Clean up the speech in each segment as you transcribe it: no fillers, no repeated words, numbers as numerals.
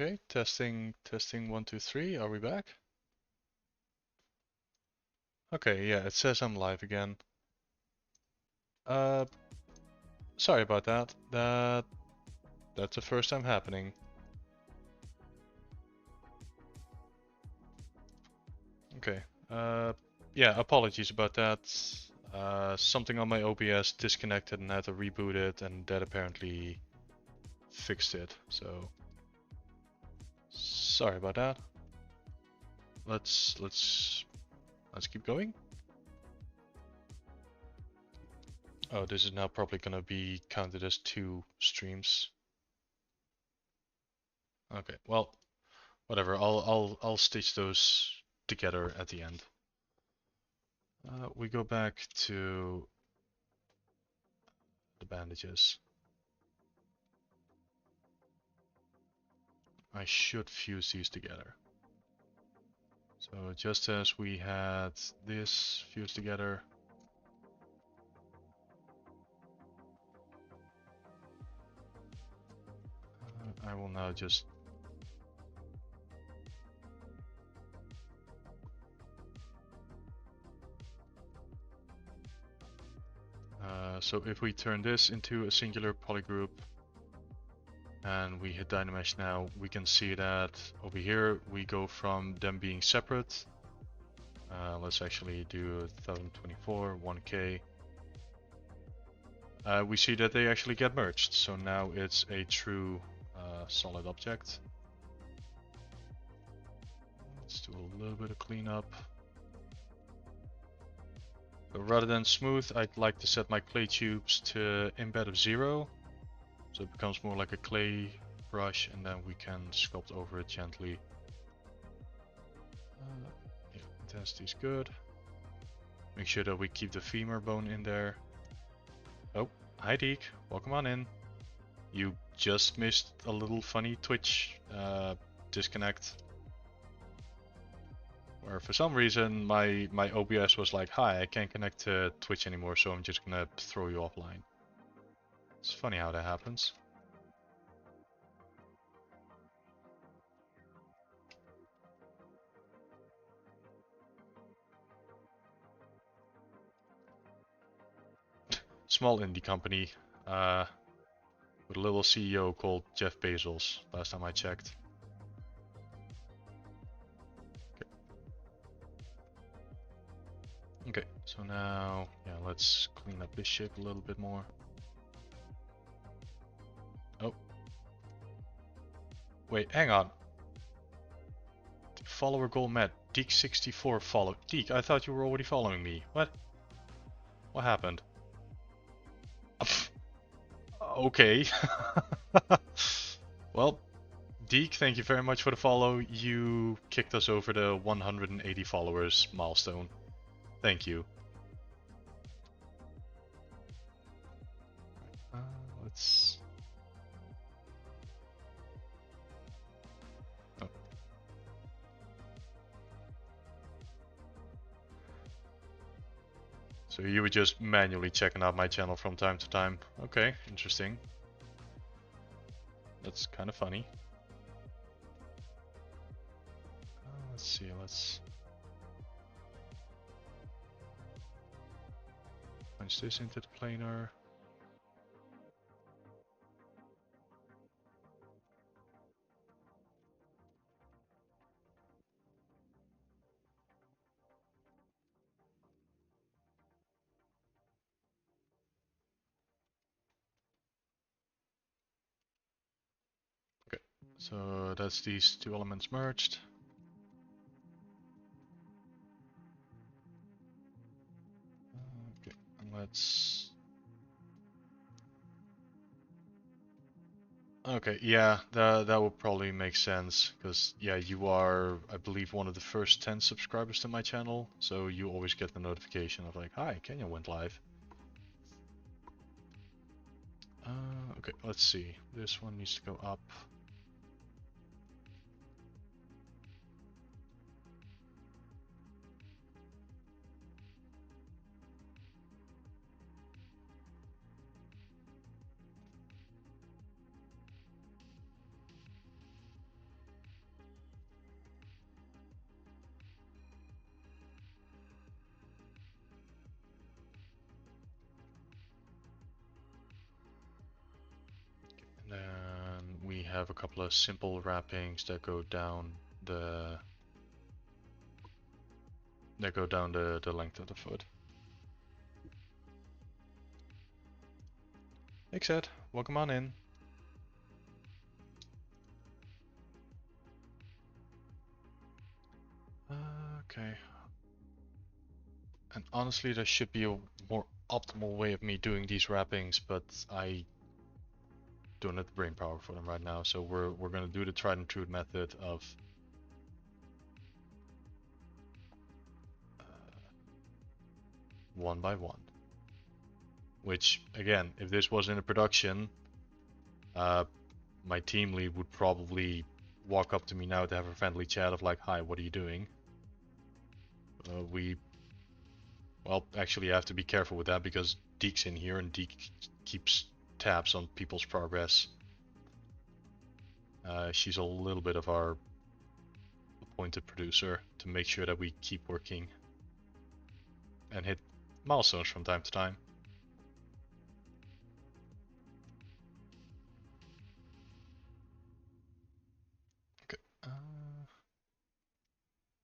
Okay, testing 1 2 3. Are we back? Okay, yeah, it says I'm live again. Uh, sorry about that. That's the first time happening. Okay. Yeah, apologies about that. Something on my OBS disconnected and I had to reboot it, and that apparently fixed it. So sorry about that. Let's keep going. Oh, this is now probably gonna be counted as 2 streams. Okay, well, whatever. I'll stitch those together at the end. We go back to the bandages. I should fuse these together. So just as we had this fused together, I will now just so if we turn this into a singular polygroup and we hit Dynamesh now, we can see that over here we go from them being separate. Let's actually do 1024, 1K. We see that they actually get merged, so now it's a true solid object. Let's do a little bit of cleanup. So rather than smooth, I'd like to set my clay tubes to embed of 0, so it becomes more like a clay brush, and then we can sculpt over it gently. Yeah, intensity is good. Make sure that we keep the femur bone in there. Oh, hi Deke, welcome on in. You just missed a little funny Twitch disconnect, where for some reason my OBS was like, hi, I can't connect to Twitch anymore, so I'm just gonna throw you offline. It's funny how that happens. Small indie company with a little CEO called Jeff Bezos, last time I checked. Okay, so now, yeah, let's clean up this shape a little bit more. Oh. Wait, hang on. Follower goal met. Deke64 followed. Deke, I thought you were already following me. What? What happened? Okay. Well, Deke, thank you very much for the follow. You kicked us over the 180 followers milestone. Thank you. Let's... Oh. So you were just manually checking out my channel from time to time. Okay, interesting. That's kind of funny. Let's see, let's punch this into the planar. Okay, so that's these two elements merged. Okay, and let's... Okay, yeah, that would probably make sense, because yeah, you are, I believe, one of the first 10 subscribers to my channel, so you always get the notification of like, hi, Kenya went live. Okay, let's see. This one needs to go up. have a couple of simple wrappings that go down the the length of the foot. Hey Xed, welcome on in. Okay. And honestly, there should be a more optimal way of me doing these wrappings, but I don't have the brain power for them right now. So we're gonna do the tried and true method of one by one. Which again, if this was in a production, my team lead would probably walk up to me now to have a friendly chat of like, "Hi, what are you doing?" Well, actually, I have to be careful with that because Deek's in here and Deek keeps tabs on people's progress. She's a little bit of our appointed producer to make sure that we keep working and hit milestones from time to time. Okay.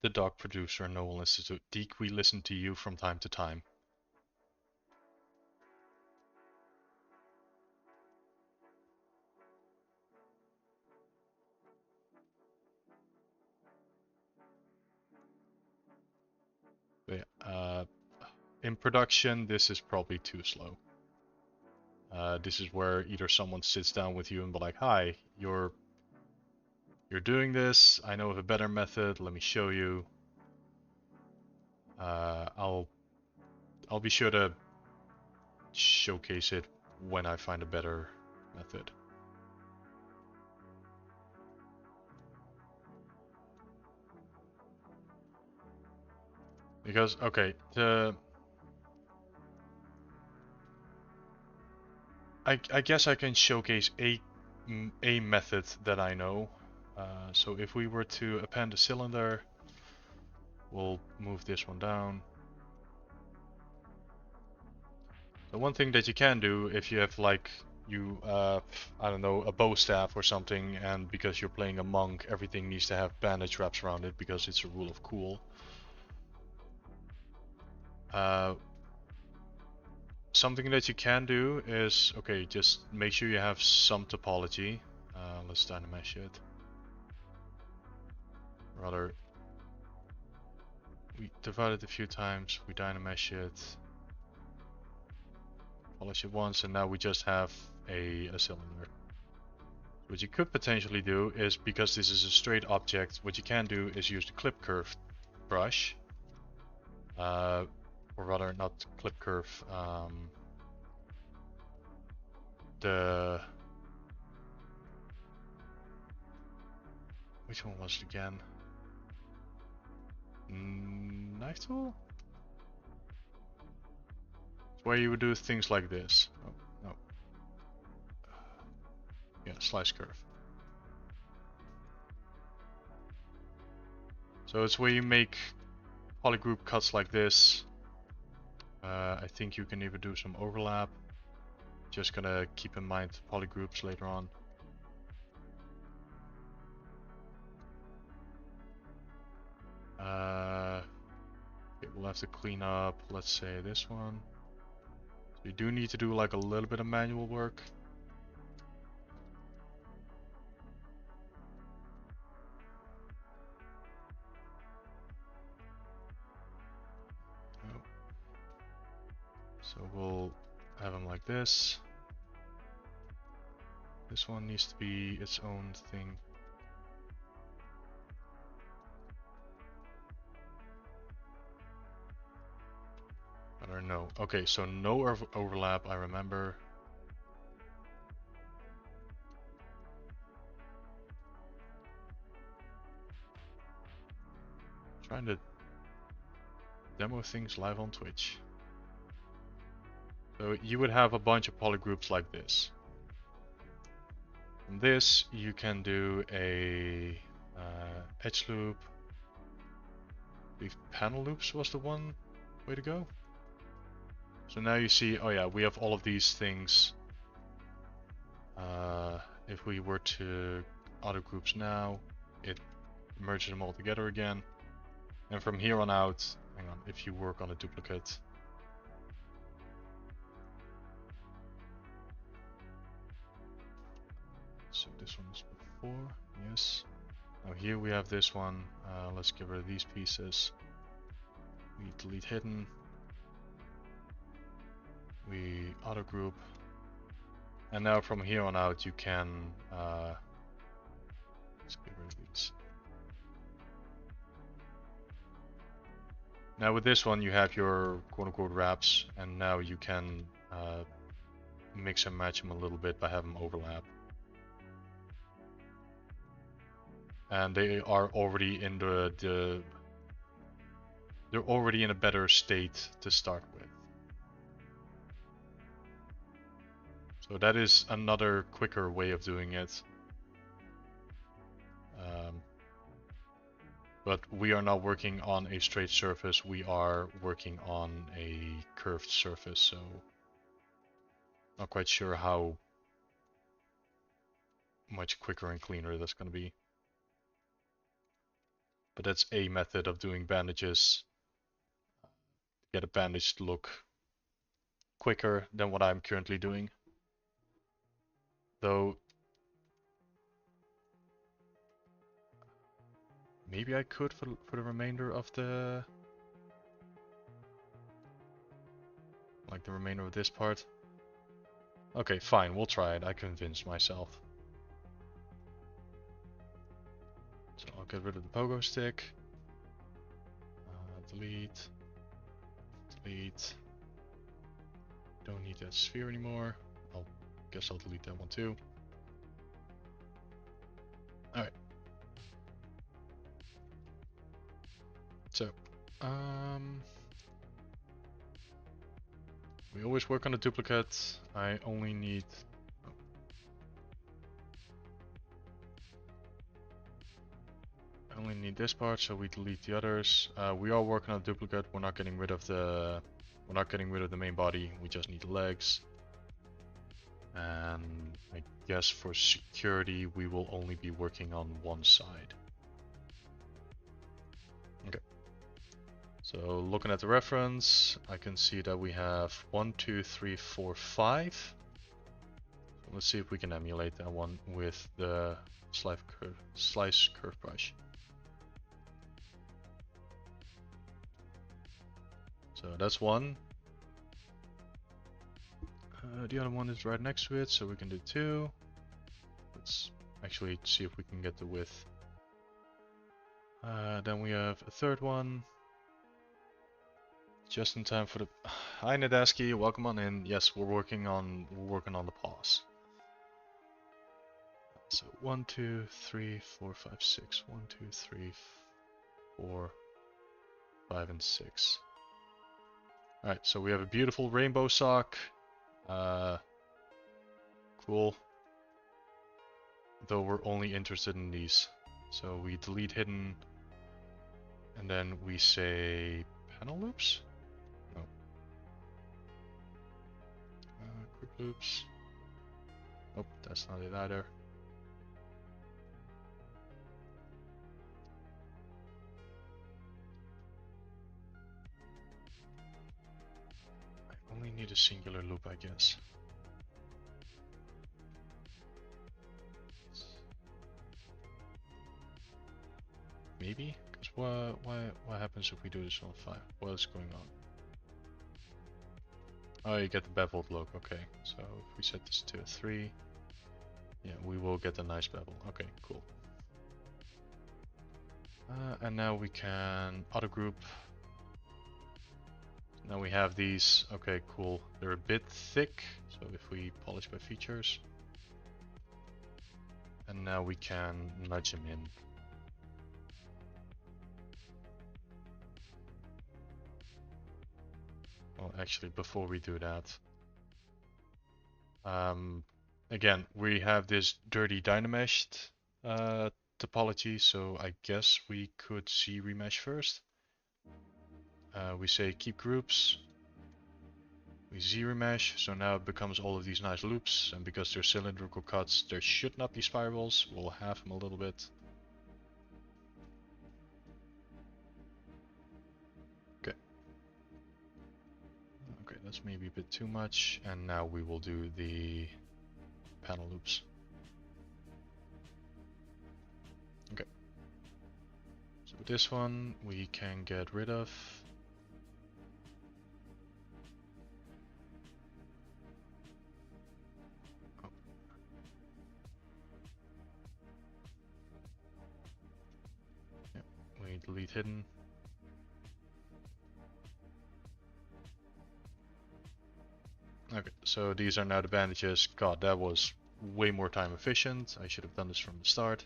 The dog producer, no one listens to Deek. We listen to you from time to time. But yeah, in production, this is probably too slow. This is where either someone sits down with you and be like, "Hi, you're doing this. I know of a better method. Let me show you." I'll be sure to showcase it when I find a better method. Because okay, I guess I can showcase a method that I know. So if we were to append a cylinder, we'll move this one down. The one thing that you can do if you have like I don't know, a bow staff or something, and because you're playing a monk, everything needs to have bandage wraps around it because it's a rule of cool. Something that you can do is, okay, just make sure you have some topology. Let's dynamesh it. Rather, we divide it a few times, we dynamesh it, polish it once, and now we just have a cylinder. What you could potentially do is, because this is a straight object, what you can do is use the clip curve brush. Or rather, not clip curve, which one was it again? Knife tool? It's where you would do things like this. Oh, no. Yeah, slice curve. So it's where you make polygroup cuts like this. I think you can even do some overlap. Just gonna keep in mind polygroups later on. Okay, we'll have to clean up, let's say this one. So you do need to do like a little bit of manual work. Oh. So we'll have them like this. This one needs to be its own thing. I don't know. Okay, so no overlap, I remember. Trying to demo things live on Twitch. So you would have a bunch of polygroups like this. From this, you can do a edge loop. I believe panel loops was the one way to go. So now you see, oh yeah, we have all of these things If we were to auto groups now, it merges them all together again. And from here on out, hang on, if you work on a duplicate, so this one is before, yes. Now here we have this one. Let's get rid of these pieces. We delete hidden. We auto group. And now from here on out you can let's get rid of these. Now with this one you have your quote-unquote wraps, and now you can mix and match them a little bit by having them overlap. And they are already in they're already in a better state to start with. So that is another quicker way of doing it. But we are not working on a straight surface, we are working on a curved surface, so not quite sure how much quicker and cleaner that's going to be. But that's a method of doing bandages. Get a bandage to look quicker than what I'm currently doing. Though maybe I could for the remainder of the remainder of this part. Okay, fine, we'll try it. I convinced myself. So I'll get rid of the pogo stick. Delete. Delete. Don't need that sphere anymore. Guess I'll delete that one too. Alright. So, we always work on a duplicate. I only need... I only need this part, so we delete the others. We are working on a duplicate. We're not getting rid of the... We're not getting rid of the main body. We just need the legs. And I guess for security, we will only be working on one side. Okay. So looking at the reference, I can see that we have 1, 2, 3, 4, 5. So let's see if we can emulate that one with the slice curve brush. So that's one. The other one is right next to it, so we can do 2. Let's actually see if we can get the width. Then we have a third one. Just in time for the... Hi Nadaski, welcome on in. Yes, we're working on the pause. So 1, 2, 3, 4, 5, 6. 1, 2, 3, 4, 5, and 6. Alright, so we have a beautiful rainbow sock. Cool. Though we're only interested in these. So we delete hidden, and then we say panel loops? No. Quick loops. Nope, that's not it either. I only need a singular loop, I guess. Maybe? Because what happens if we do this on 5? What is going on? Oh, you get the beveled look, okay. So if we set this to a 3, yeah, we will get a nice bevel. Okay, cool. And now we can auto group. Now we have these. Okay, cool. They're a bit thick, so if we polish by features. And now we can nudge them in. Well, actually, before we do that, again, we have this dirty dynameshed topology, so I guess we could see remesh first. We say keep groups. We Z-remesh, so now it becomes all of these nice loops, and because they're cylindrical cuts, there should not be spirals. We'll half them a little bit. Okay. Okay, that's maybe a bit too much, and now we will do the panel loops. Okay. So this one we can get rid of. Oh. Yeah, we delete hidden. Okay, so these are now the bandages. God, that was way more time efficient. I should have done this from the start.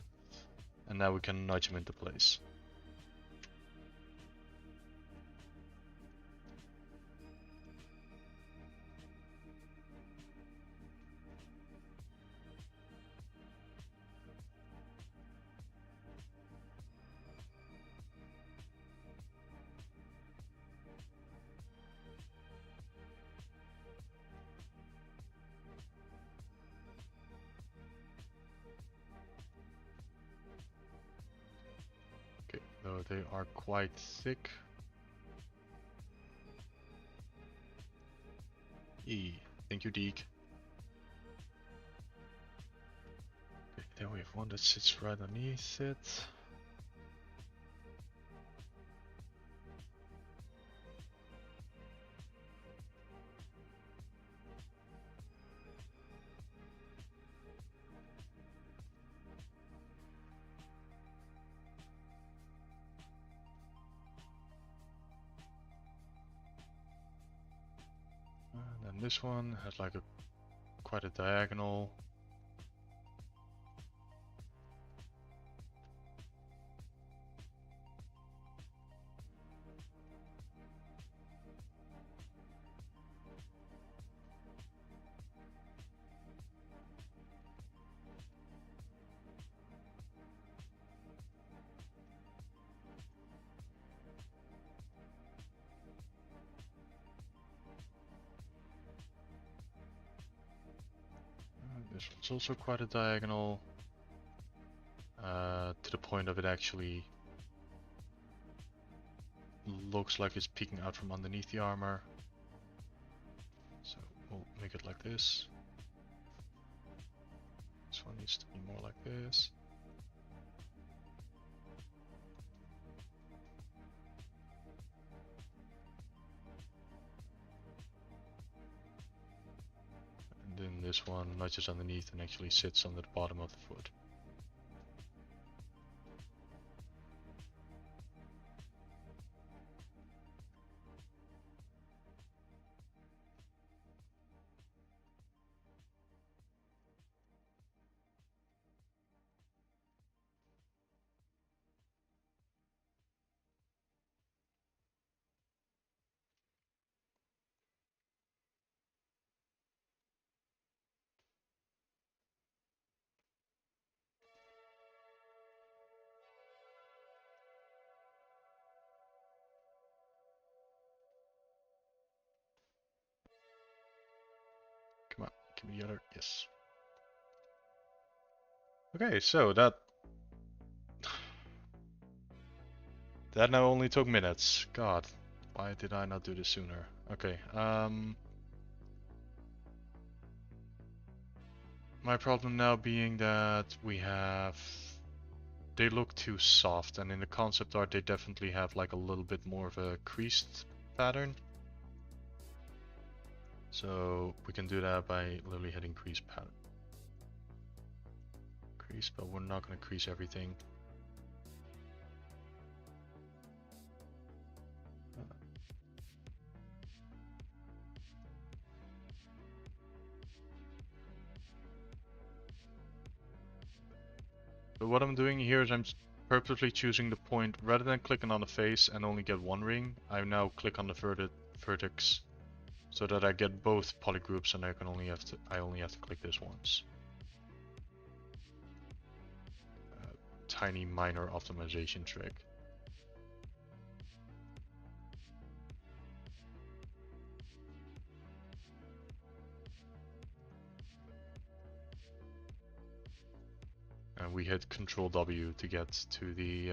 And now we can nudge them into place. Okay, though they are quite thick. Thank you, Deke. Okay, then we have one that sits right underneath it. And then this one has like quite a diagonal. This one's also quite a diagonal. To the point of it actually looks like it's peeking out from underneath the armor. So we'll make it like this. This one needs to be more like this. And then this one nudges underneath and actually sits on the bottom of the foot. Come on, give me the other, yes. Okay, so that now only took minutes. God, why did I not do this sooner? Okay, my problem now being that they look too soft, and in the concept art they definitely have like a little bit more of a creased pattern. So we can do that by literally hitting crease pattern. Crease, but we're not going to crease everything. So what I'm doing here is I'm purposely choosing the point rather than clicking on the face and only get one ring. I now click on the vertex so that I get both polygroups, and I only have to click this once. Tiny minor optimization trick. and we hit Control W to get to the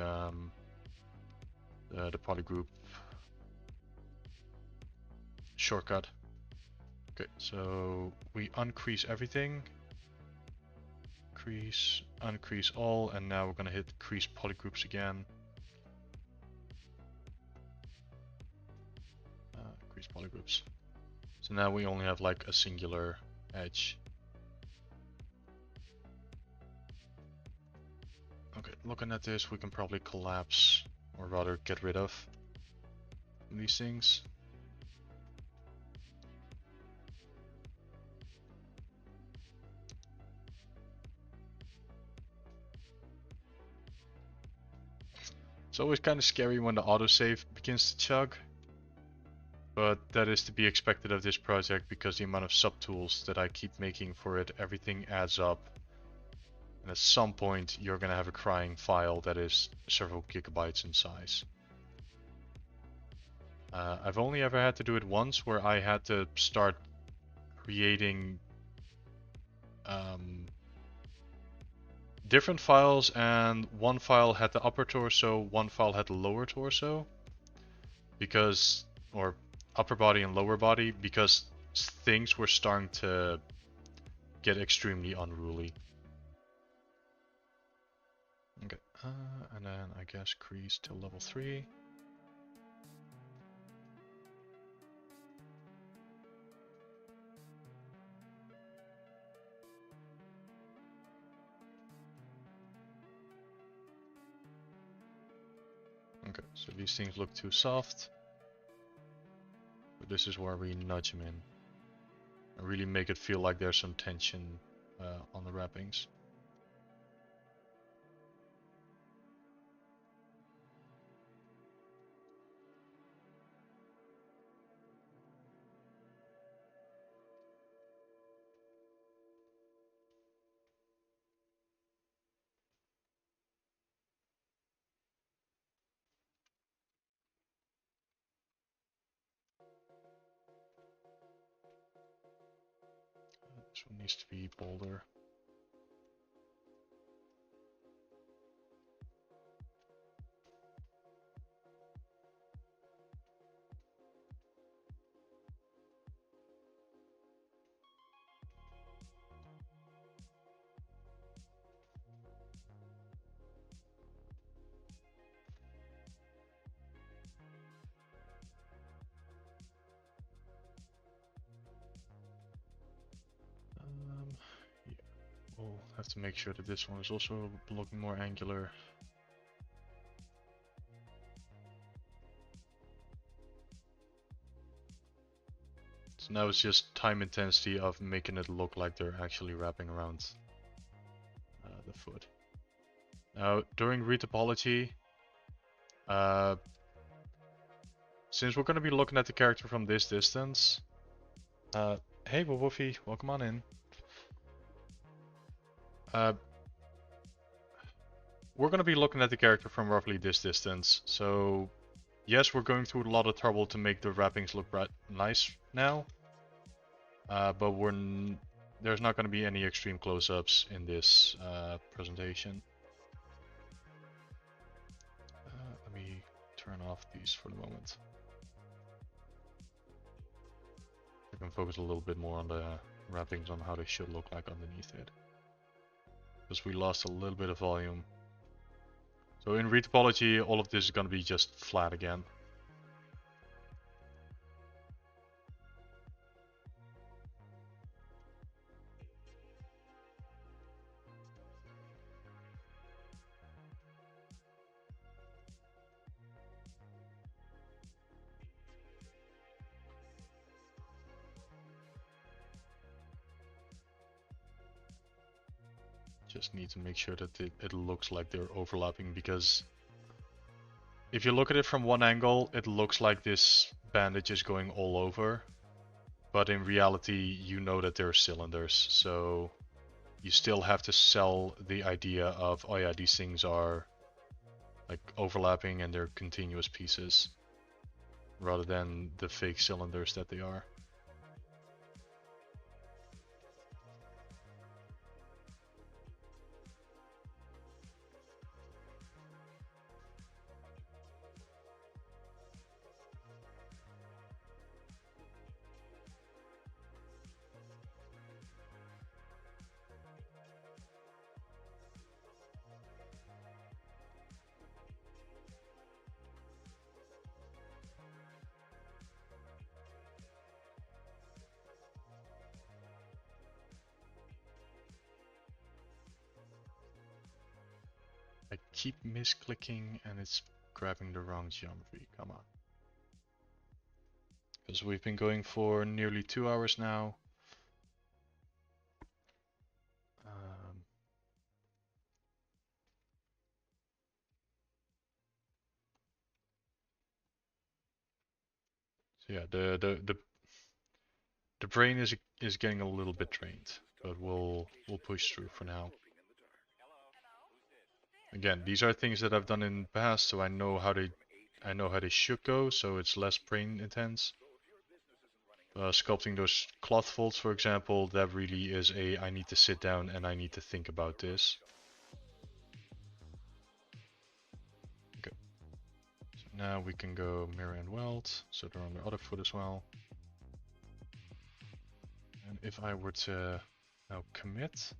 polygroup shortcut. Okay, so we uncrease everything, crease, uncrease all, and now we're gonna hit crease polygroups again. Crease polygroups. So now we only have like a singular edge. Okay, looking at this, we can probably collapse, or rather get rid of these things. It's always kind of scary when the autosave begins to chug, but that is to be expected of this project because the amount of subtools that I keep making for it, everything adds up. And at some point you're gonna have a crying file that is several gigabytes in size. I've only ever had to do it once where I had to start creating different files, and one file had the upper torso, one file had the lower torso, because, or upper body and lower body, because things were starting to get extremely unruly. Okay, and then I guess crease till level 3. Okay, so these things look too soft. But this is where we nudge them in. And really make it feel like there's some tension on the wrappings. This one needs to be bolder. Yeah. We'll have to make sure that this one is also looking more angular. So now it's just time intensity of making it look like they're actually wrapping around the foot. Now during retopology, since we're going to be looking at the character from this distance, hey Woofy, welcome on in. We're going to be looking at the character from roughly this distance, so yes, we're going through a lot of trouble to make the wrappings look nice now, but there's not going to be any extreme close-ups in this presentation. Let me turn off these for the moment. I can focus a little bit more on the wrappings, on how they should look like underneath it, because we lost a little bit of volume. So in retopology, all of this is going to be just flat again. Just need to make sure that it looks like they're overlapping, because if you look at it from one angle, it looks like this bandage is going all over, but in reality you know that they're cylinders, so you still have to sell the idea of, oh yeah, these things are like overlapping and they're continuous pieces, rather than the fake cylinders that they are. keep misclicking and it's grabbing the wrong geometry. Come on. Because we've been going for nearly 2 hours now. So yeah, the brain is getting a little bit drained, but we'll push through for now. Again, these are things that I've done in the past, so I know how they should go, so it's less brain intense. Sculpting those cloth folds, for example, that really is I need to sit down and I need to think about this. Okay. So now we can go mirror and weld, so they're on the other foot as well. And if I were to now commit,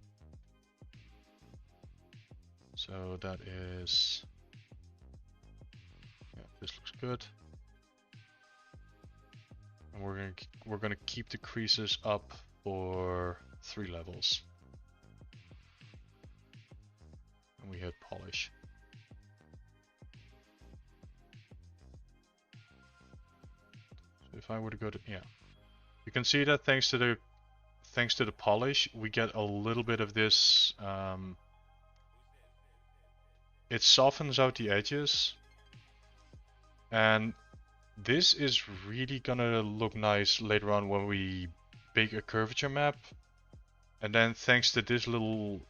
so that is, yeah, this looks good. And we're gonna keep the creases up for 3 levels. And we hit polish. So if I were to go to, yeah, you can see that thanks to the polish, we get a little bit of this. It softens out the edges, and this is really gonna look nice later on when we bake a curvature map. And then thanks to this little,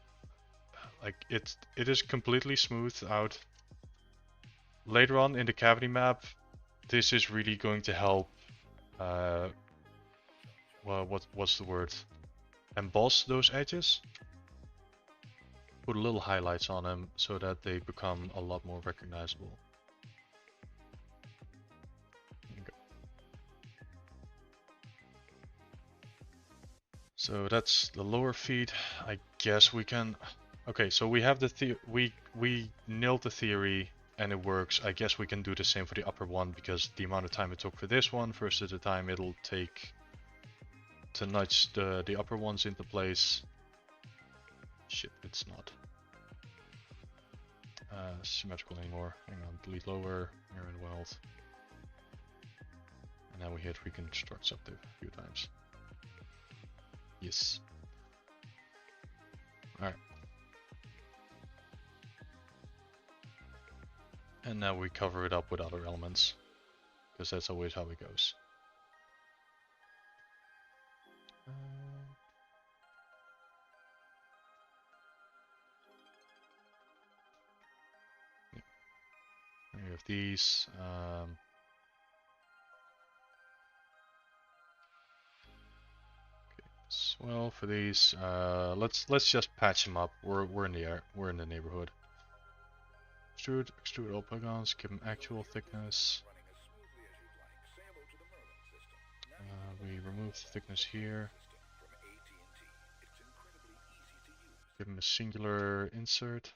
like it is completely smoothed out. Later on in the cavity map, this is really going to help. Well, what's the word? Emboss those edges. Put a little highlights on them so that they become a lot more recognizable. So that's the lower feet. I guess we can. Okay, so we have we nailed the theory and it works. I guess we can do the same for the upper one because the amount of time it took for this one versus the time it'll take to nudge the upper ones into place. Shit, it's not symmetrical anymore. Hang on, delete lower, mirror and weld. And now we hit reconstruct subdiv a few times. Yes. Alright. And now we cover it up with other elements, because that's always how it goes. We have these. Well, for these, let's just patch them up. We're in the neighborhood. Extrude all polygons. Give them actual thickness. We remove the thickness here. Give them a singular insert,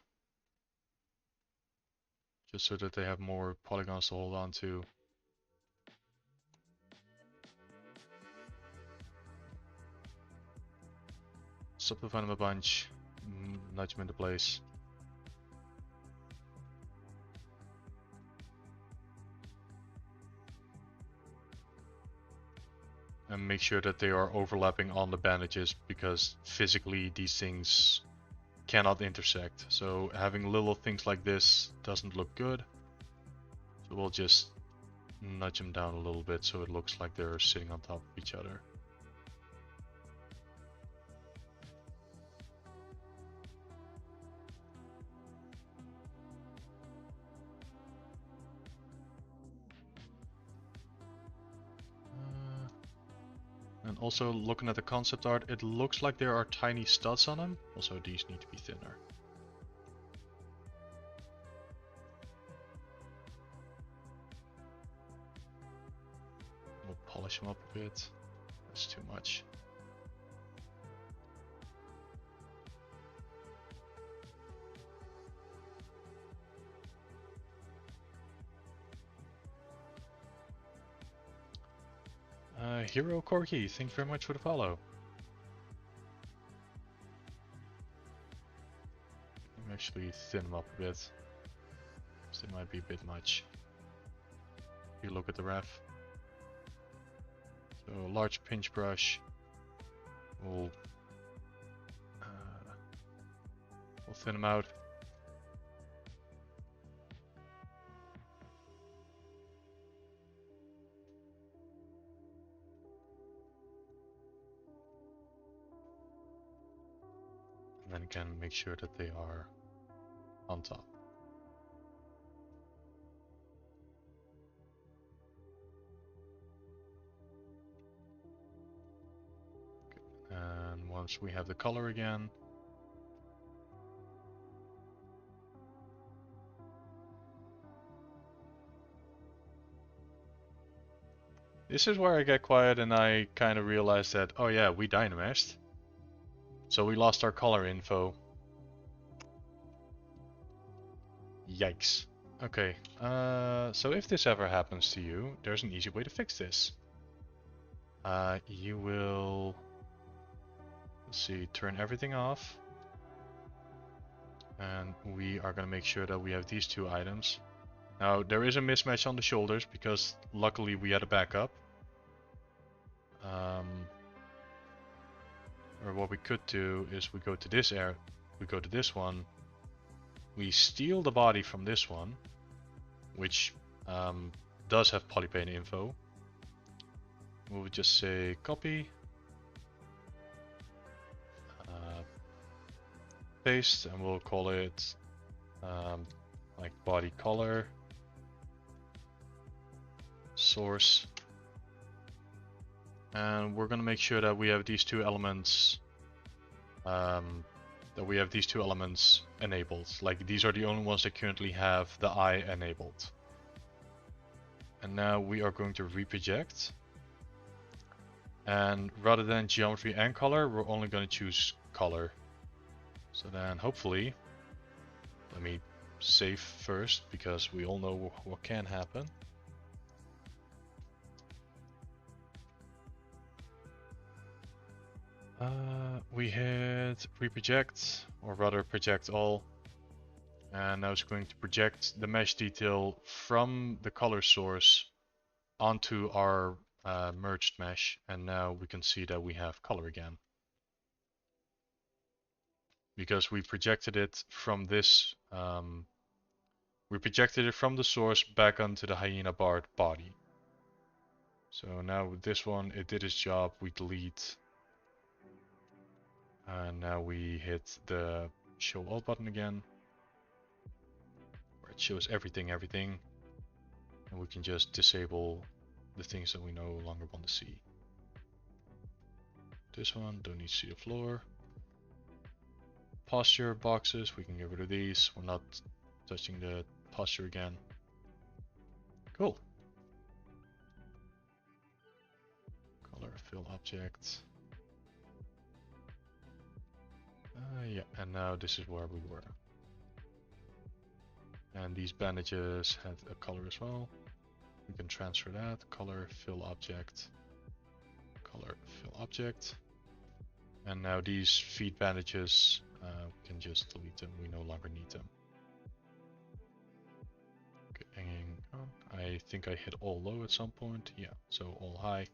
just so that they have more polygons to hold on to. Subdivide them a bunch, nudge them into place. And make sure that they are overlapping on the bandages, because physically these things cannot intersect. So having little things like this doesn't look good. So we'll just nudge them down a little bit so it looks like they're sitting on top of each other. And also looking at the concept art, it looks like there are tiny studs on them. Also these need to be thinner. We'll polish them up a bit. That's too much. Hero Corky, thank you very much for the follow. Let me actually thin them up a bit. It might be a bit much. If you look at the ref. So a large pinch brush will we'll thin them out. And then again, make sure that they are on top. And once we have the color again, this is where I get quiet and I kind of realize that, oh yeah, we dynameshed. So we lost our color info. Yikes. Okay, so if this ever happens to you, there's an easy way to fix this. You will, let's see, turn everything off. And we are going to make sure that we have these two items. Now, there is a mismatch on the shoulders because luckily we had a backup. Or what we could do is we go to this we go to this one, we steal the body from this one, which does have polypane info. We would just say copy, paste, and we'll call it like body color, source. And we're going to make sure that we have these two elements enabled. Like these are the only ones that currently have the eye enabled. And now we are going to reproject. And rather than geometry and color, we're only going to choose color. So then hopefully, let me save first because we all know what can happen. We hit reproject, or rather project all, and now it's going to project the mesh detail from the color source onto our merged mesh, and now we can see that we have color again. Because we projected it from this, we projected it from the source back onto the Hyena Bard body. So now with this one, it did its job, we delete. And now we hit the show all button again, where it shows everything, and we can just disable the things that we no longer want to see. This one, don't need to see the floor. Posture boxes, we can get rid of these. We're not touching the posture again. Cool. Color fill object. Yeah, and now this is where we were. And these bandages had a color as well. We can transfer that. Color fill object. Color fill object. And now these feet bandages, we can just delete them. We no longer need them. Okay, hanging on. I think I hit all low at some point. Yeah, so all high.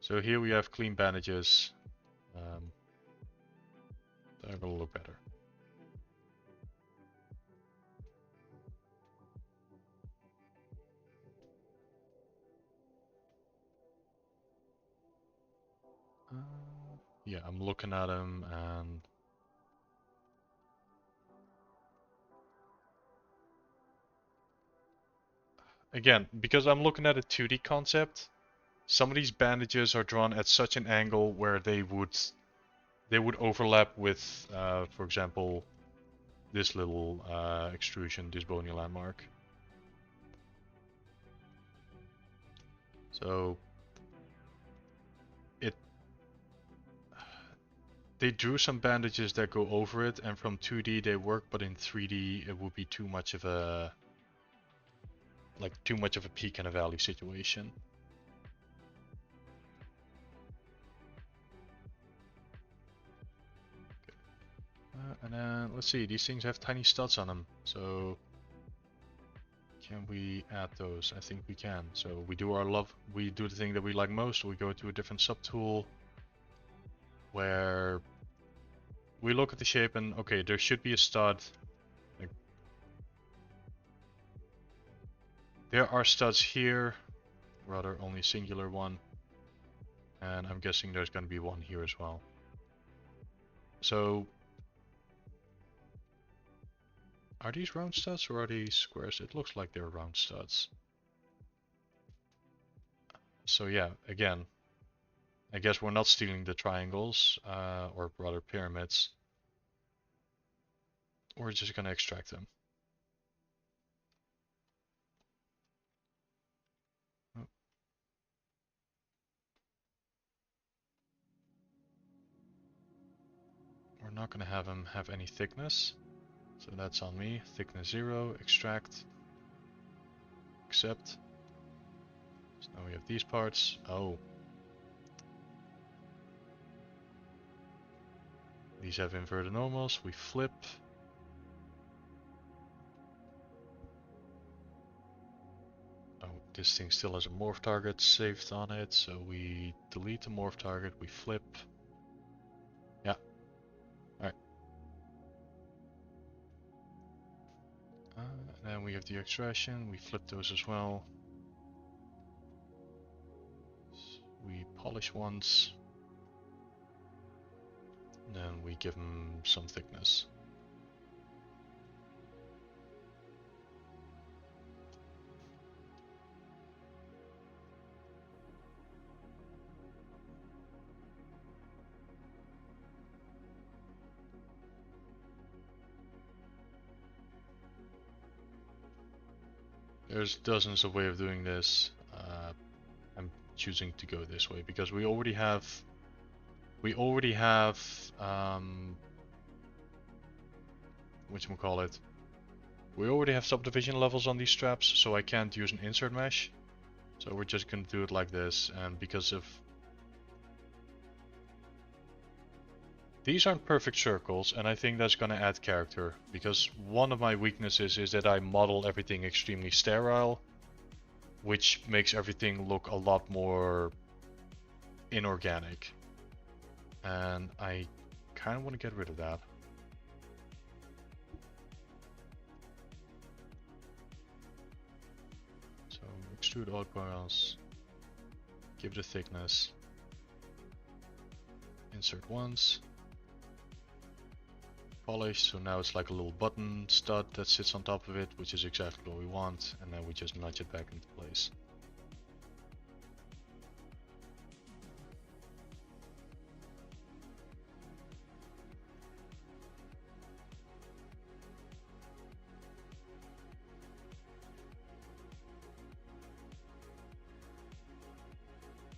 So here we have clean bandages. That will look better. Yeah, I'm looking at them and again, because I'm looking at a 2D concept, some of these bandages are drawn at such an angle where they would overlap with, for example, this little extrusion, this bony landmark. So they drew some bandages that go over it, and from 2D they work, but in 3D it would be too much of a peak and a valley situation. And then let's see, these things have tiny studs on them, so can we add those? I think we can. So we do the thing that we like most. We go to a different subtool where we look at the shape and okay, there should be a stud. Like, there are studs here, rather only a singular one, and I'm guessing there's going to be one here as well. So are these round studs or are these squares? It looks like they're round studs. So yeah, again, I guess we're not stealing the triangles, or rather pyramids. We're just going to extract them. Oh. We're not going to have them have any thickness. So that's on me. Thickness 0, extract, accept. So now we have these parts. Oh. These have inverted normals. We flip. Oh, this thing still has a morph target saved on it, so we delete the morph target, we flip. Yeah. Alright. And then we have the extraction, we flip those as well. We polish once. Then we give them some thickness. There's dozens of ways of doing this. I'm choosing to go this way because we already have whatchamacallit, we already have subdivision levels on these straps, so I can't use an insert mesh. So we're just gonna do it like this, and because of these aren't perfect circles, and I think that's gonna add character, because one of my weaknesses is that I model everything extremely sterile, which makes everything look a lot more inorganic. And I kind of want to get rid of that. So extrude odd coils, give it a thickness, insert once, polish, so now it's like a little button stud that sits on top of it, which is exactly what we want, and then we just nudge it back into place.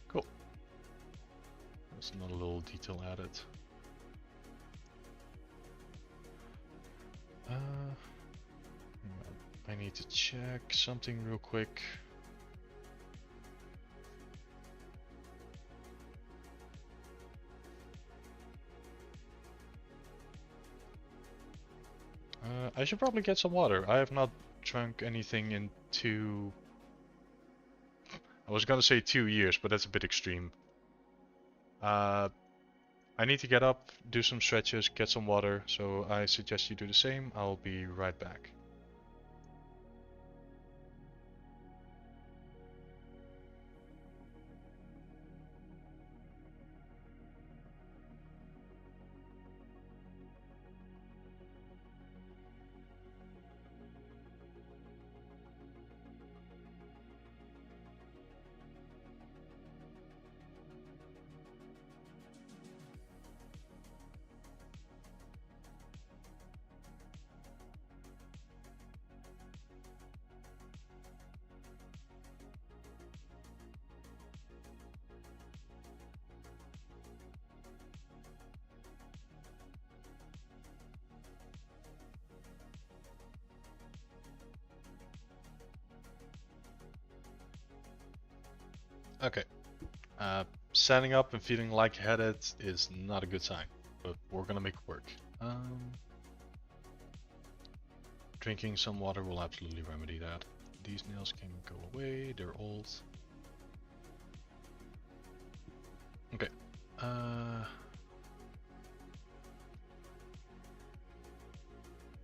Cool. That's another little detail added. I need to check something real quick. I should probably get some water. I have not drunk anything in I was gonna say 2 years, but that's a bit extreme. I need to get up, do some stretches, get some water, so I suggest you do the same. I'll be right back. Okay. Standing up and feeling lightheaded is not a good sign, but we're gonna make it work. Drinking some water will absolutely remedy that. These nails can go away, they're old. Okay.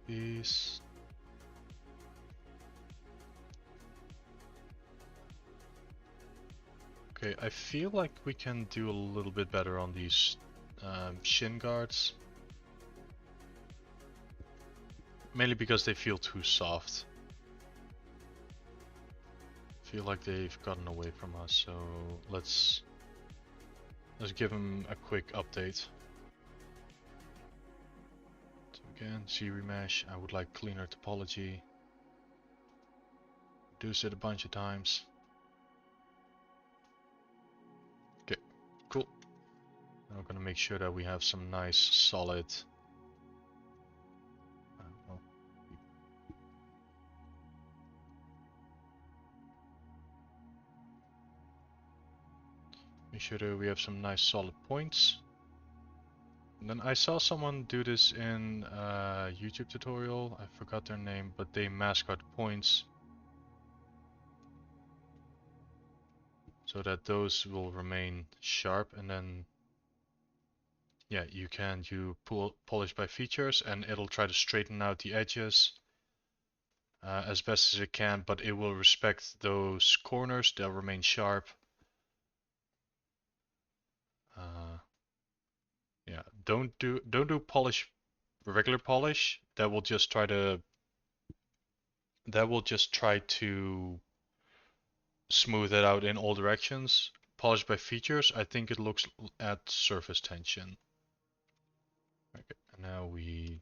These. Okay, I feel like we can do a little bit better on these shin guards. Mainly because they feel too soft. Feel like they've gotten away from us, so let's give them a quick update. So again, C remesh. I would like cleaner topology. Reduce it a bunch of times. Okay, cool. Now we're gonna make sure that we have some nice solid. Well, make sure that we have some nice solid points. And then I saw someone do this in a YouTube tutorial. I forgot their name, but they mask out points so that those will remain sharp, and then yeah, you can polish by features and it'll try to straighten out the edges as best as it can, but it will respect those corners. They'll remain sharp. Yeah, don't do polish, regular polish. That will just try to smooth it out in all directions. Polish by features, I think it looks at surface tension. Okay, and now we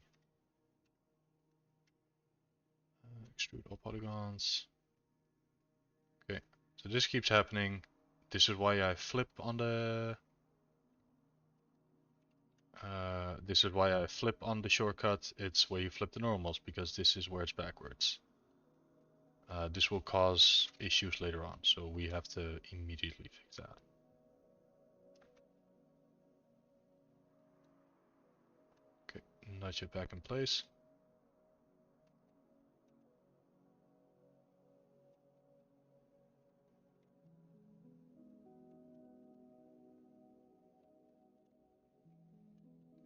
extrude all polygons. Okay, so this keeps happening. This is why I flip on the shortcut. It's where you flip the normals, because this is where it's backwards. This will cause issues later on, so we have to immediately fix that. Okay, nudge it back in place.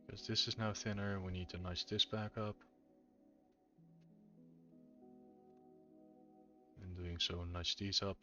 Because this is now thinner, we need to nudge this back up. In doing so, nudge these up.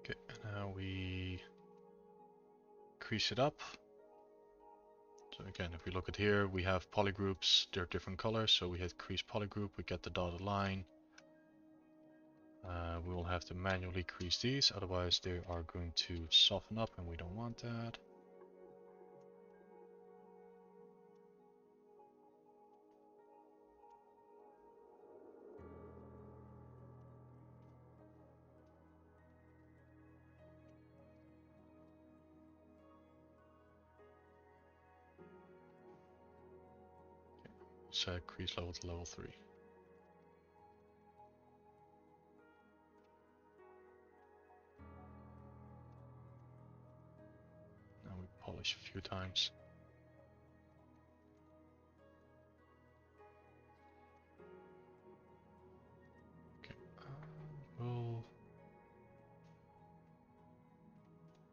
Okay, and now we crease it up. So again, if we look at here, we have polygroups, they're different colors, so we hit crease polygroup, we get the dotted line. We will have to manually crease these, otherwise they are going to soften up and we don't want that. Set crease level to level 3. Now we polish a few times. Okay,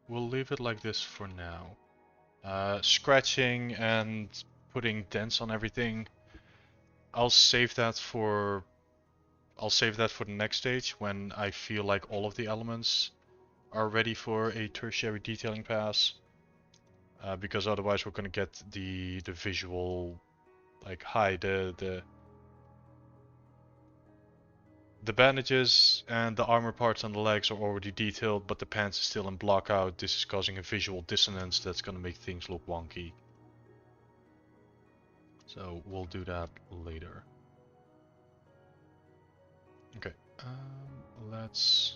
we'll leave it like this for now. Scratching and putting dents on everything, I'll save that for the next stage, when I feel like all of the elements are ready for a tertiary detailing pass. Because otherwise we're gonna get the visual, like, hi, The bandages and the armor parts on the legs are already detailed, but the pants is still in block out. This is causing a visual dissonance that's gonna make things look wonky. So we'll do that later. Okay, let's...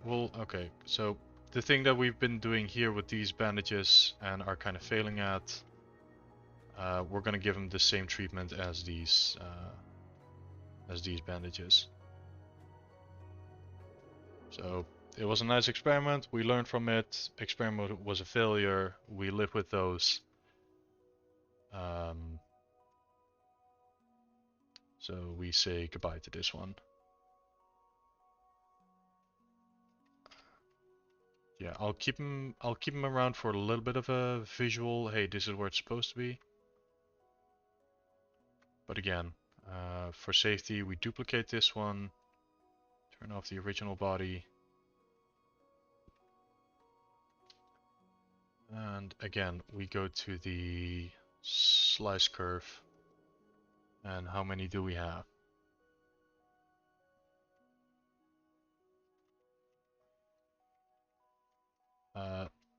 Well, okay, so the thing that we've been doing here with these bandages and are kind of failing at, we're gonna give them the same treatment as these bandages. So it was a nice experiment. We learned from it. Experiment was a failure. We live with those. So we say goodbye to this one. Yeah, I'll keep him around for a little bit of a visual. Hey, this is where it's supposed to be. But again, for safety, we duplicate this one. Turn off the original body. And again, we go to the slice curve. And how many do we have?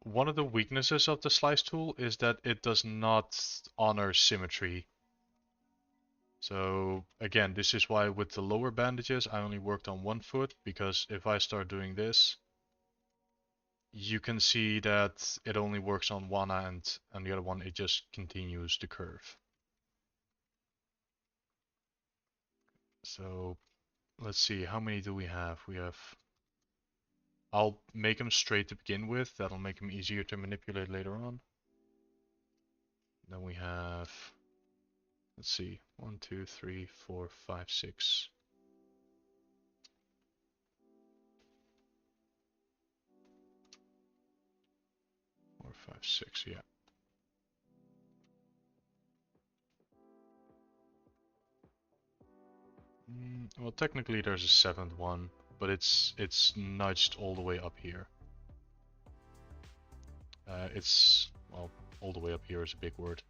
One of the weaknesses of the slice tool is that it does not honor symmetry. So again, this is why with the lower bandages I only worked on one foot, because if I start doing this, you can see that it only works on one end, and the other one it just continues the curve. So let's see, how many do we have? We have... I'll make them straight to begin with, that'll make them easier to manipulate later on. Then we have... Let's see, 1, 2, 3, 4, 5, 6. 4, 5, 6, yeah. Well, technically there's a seventh one, but it's nudged all the way up here. It's, well, all the way up here is a big word.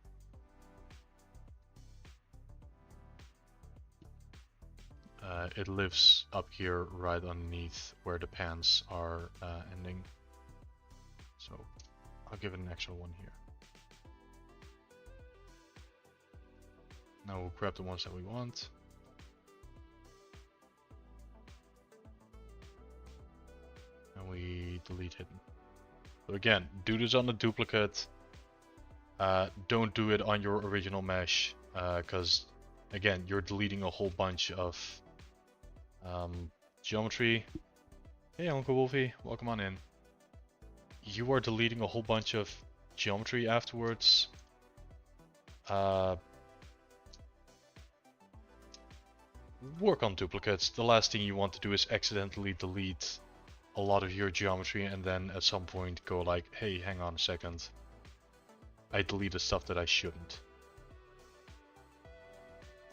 It lives up here right underneath where the pants are ending. So I'll give it an extra one here. Now we'll grab the ones that we want. And we delete hidden. So again, do this on the duplicate. Don't do it on your original mesh, because again, you're deleting a whole bunch of geometry. Hey Uncle Wolfie, welcome on in. You are deleting a whole bunch of geometry afterwards. Work on duplicates. The last thing you want to do is accidentally delete a lot of your geometry and then at some point go like, hey, hang on a second. I deleted stuff that I shouldn't.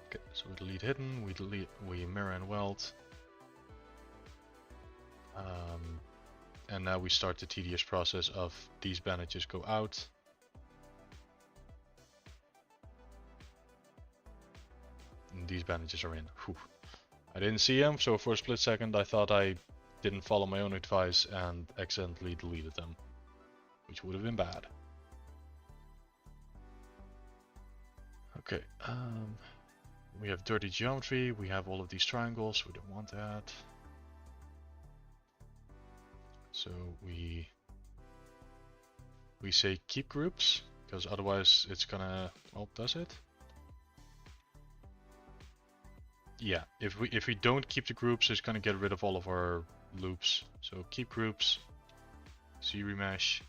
Okay, so we delete hidden, we mirror and weld. And now we start the tedious process of these bandages go out. And these bandages are in. Whew. I didn't see them, so for a split second I thought I didn't follow my own advice and accidentally deleted them, which would have been bad. Okay, we have dirty geometry, we have all of these triangles, we don't want that. So we say keep groups, because otherwise it's gonna, well, does it? Yeah, if we don't keep the groups, it's gonna get rid of all of our loops. So keep groups, C remesh.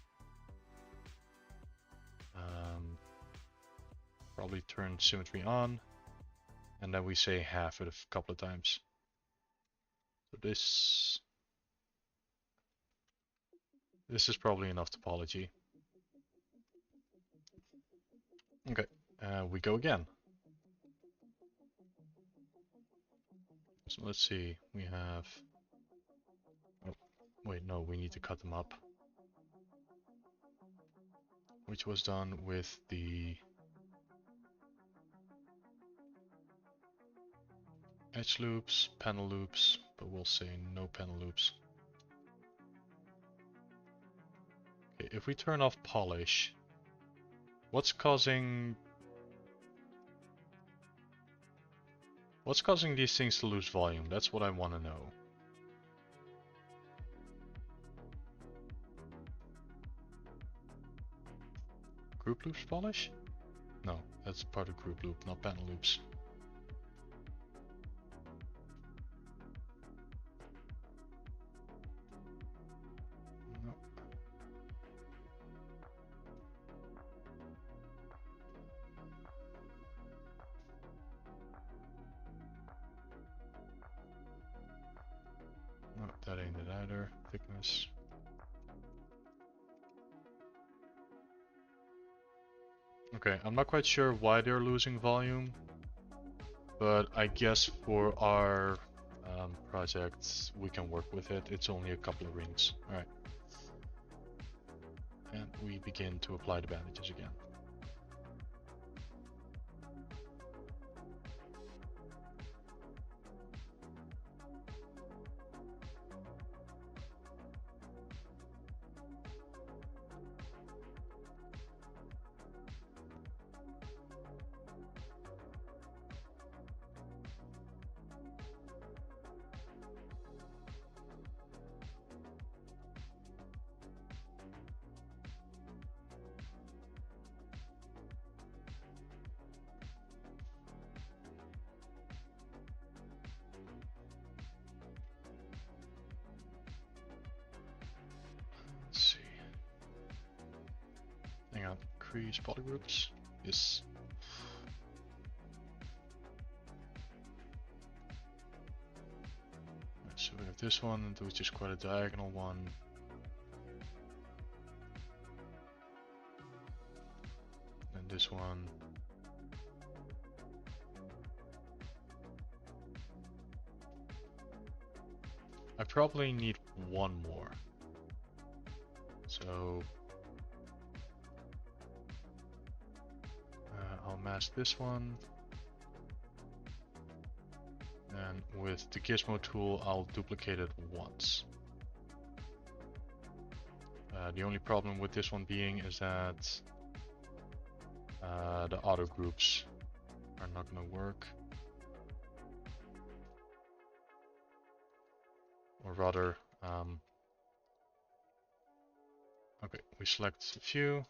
Probably turn symmetry on, and then we say half it a couple of times. So this is probably enough topology. Okay, we go again. So let's see, we have... Oh, wait, no, we need to cut them up. Which was done with the... edge loops, panel loops, but we'll say no panel loops. Okay, if we turn off polish, what's causing these things to lose volume? That's what I want to know. Group loops polish? No, that's part of group loop, not panel loops. No. No, that ain't it either. Thickness. Okay, I'm not quite sure why they're losing volume, but I guess for our projects we can work with it. It's only a couple of rings. Alright. And we begin to apply the bandages again. Let's see. Hang on, increase polygroups. Yes. Right, so we have this one, which is quite a diagonal one. And this one. I probably need one more. So I'll mask this one. And with the gizmo tool, I'll duplicate it once. The only problem with this one being is that the auto groups are not going to work. Or rather, okay, we select a few.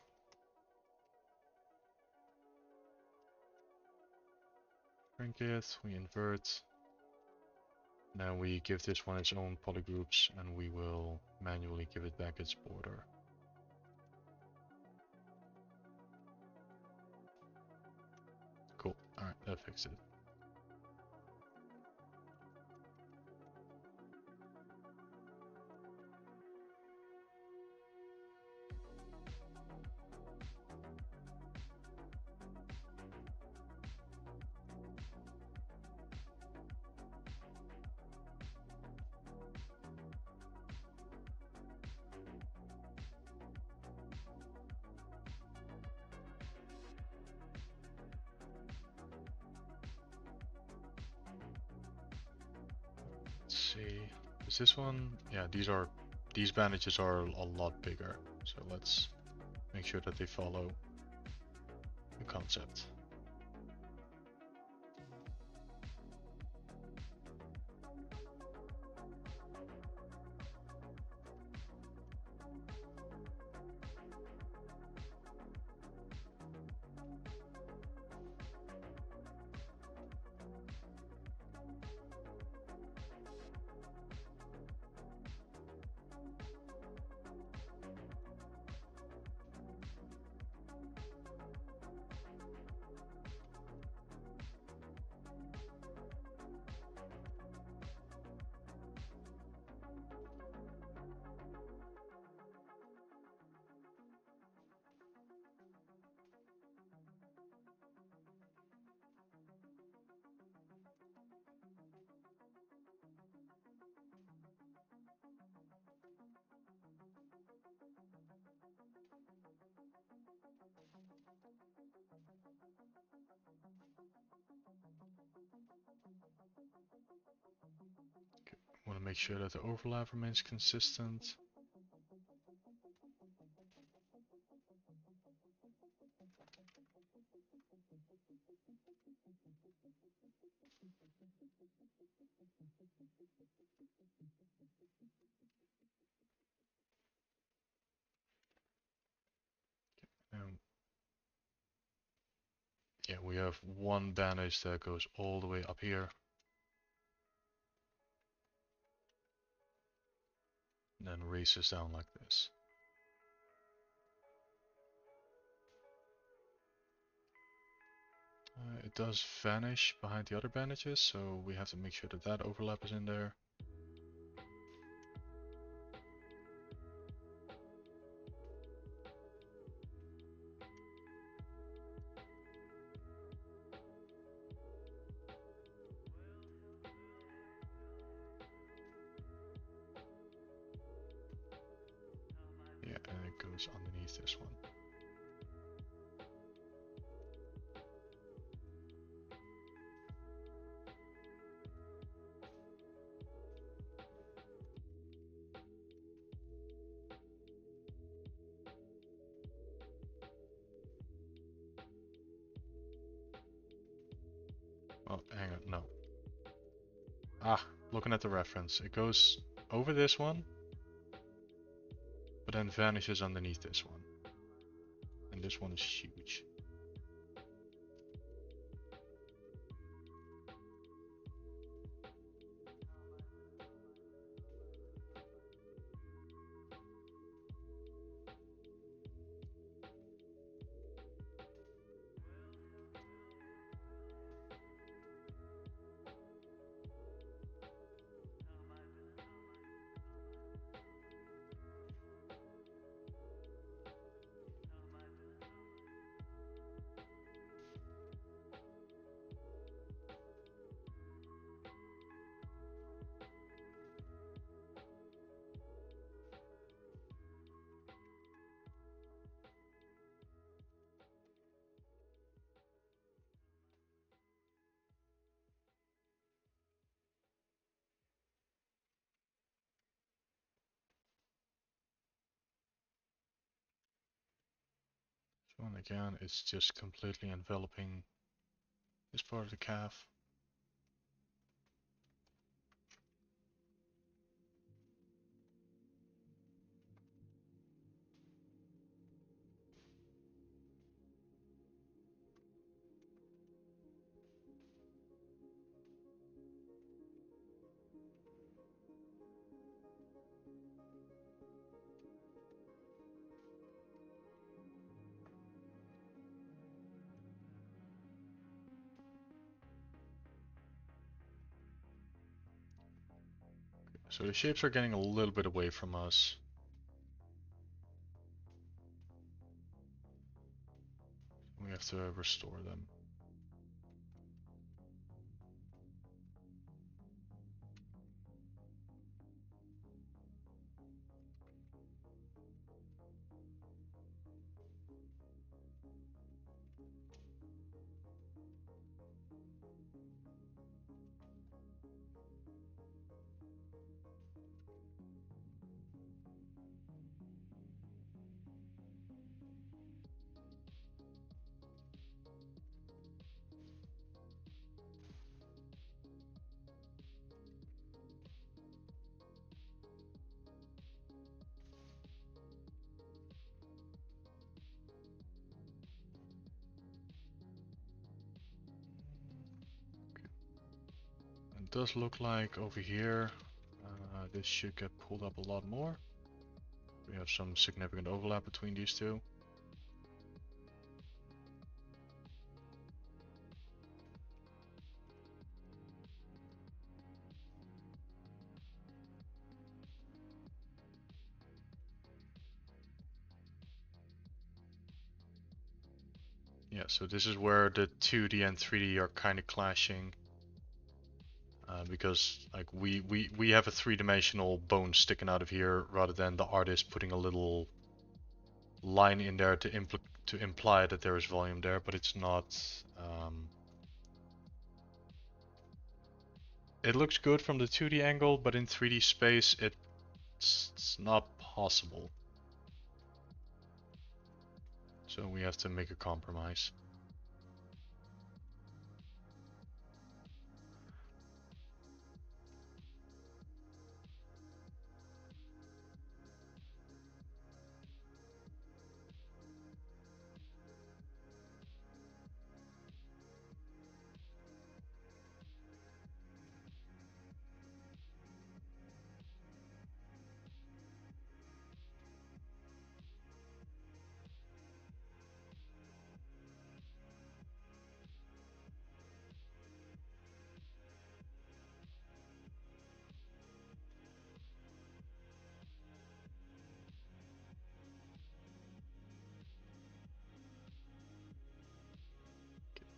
Shrink it, we invert. Now we give this one its own polygroups and we will manually give it back its border. Cool, alright, that fixed it. Let's see, is this one? Yeah, these bandages are a lot bigger. So let's make sure that they follow the concept. make sure that the overlap remains consistent. Um, yeah, we have one bandage that goes all the way up here. And then races down like this. It does vanish behind the other bandages, so we have to make sure that that overlap is in there. Yeah, and it goes underneath this one. Oh, hang on, no. Ah, looking at the reference. It goes over this one, but then vanishes underneath this one. And this one is huge. So and again, it's just completely enveloping this part of the calf. So the shapes are getting a little bit away from us. We have to restore them. It does look like over here, this should get pulled up a lot more. We have some significant overlap between these two. Yeah, so this is where the 2D and 3D are kind of clashing. Because like we have a three-dimensional bone sticking out of here rather than the artist putting a little line in there to imply that there is volume there, but it's not. it looks good from the 2D angle, but in 3D space it's not possible. So we have to make a compromise.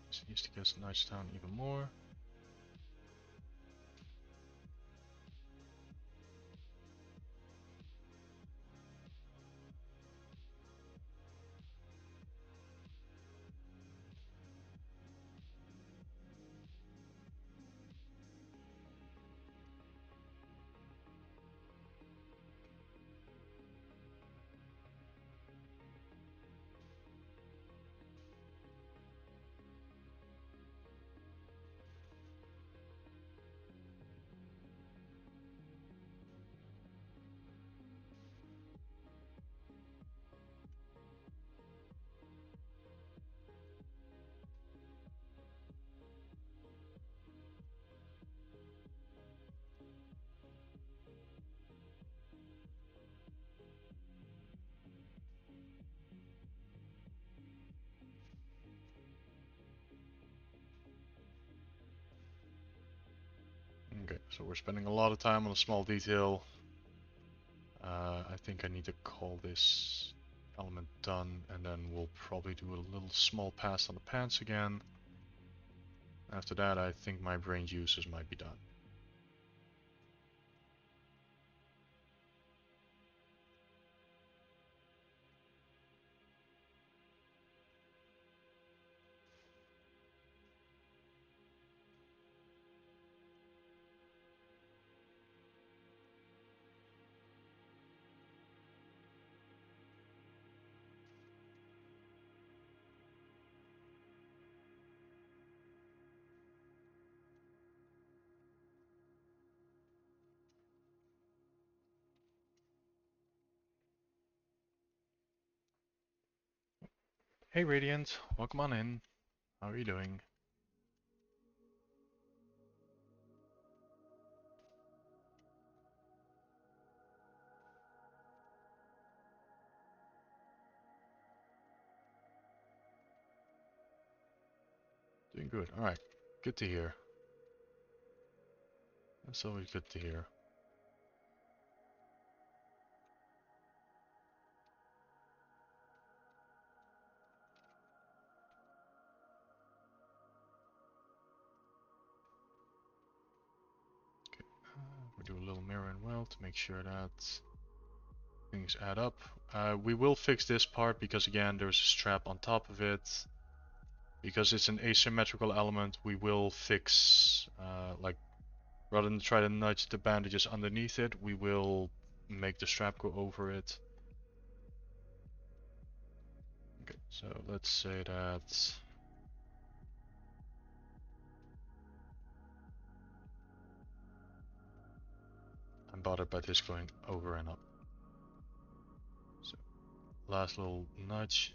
This needs to get nudged down even more. Okay, so we're spending a lot of time on a small detail. I think I need to call this element done, and then we'll probably do a little small pass on the pants again. After that, I think my brain juices might be done. Hey Radiant, welcome on in. How are you doing? Doing good. Alright, good to hear. That's always good to hear. Okay, we'll do a little mirror and weld to make sure that things add up. We will fix this part because again there's a strap on top of it. Because it's an asymmetrical element, we will fix, like, rather than try to nudge the bandages underneath it, we will make the strap go over it. Okay, so let's say that I'm bothered by this going over and up. So last little nudge.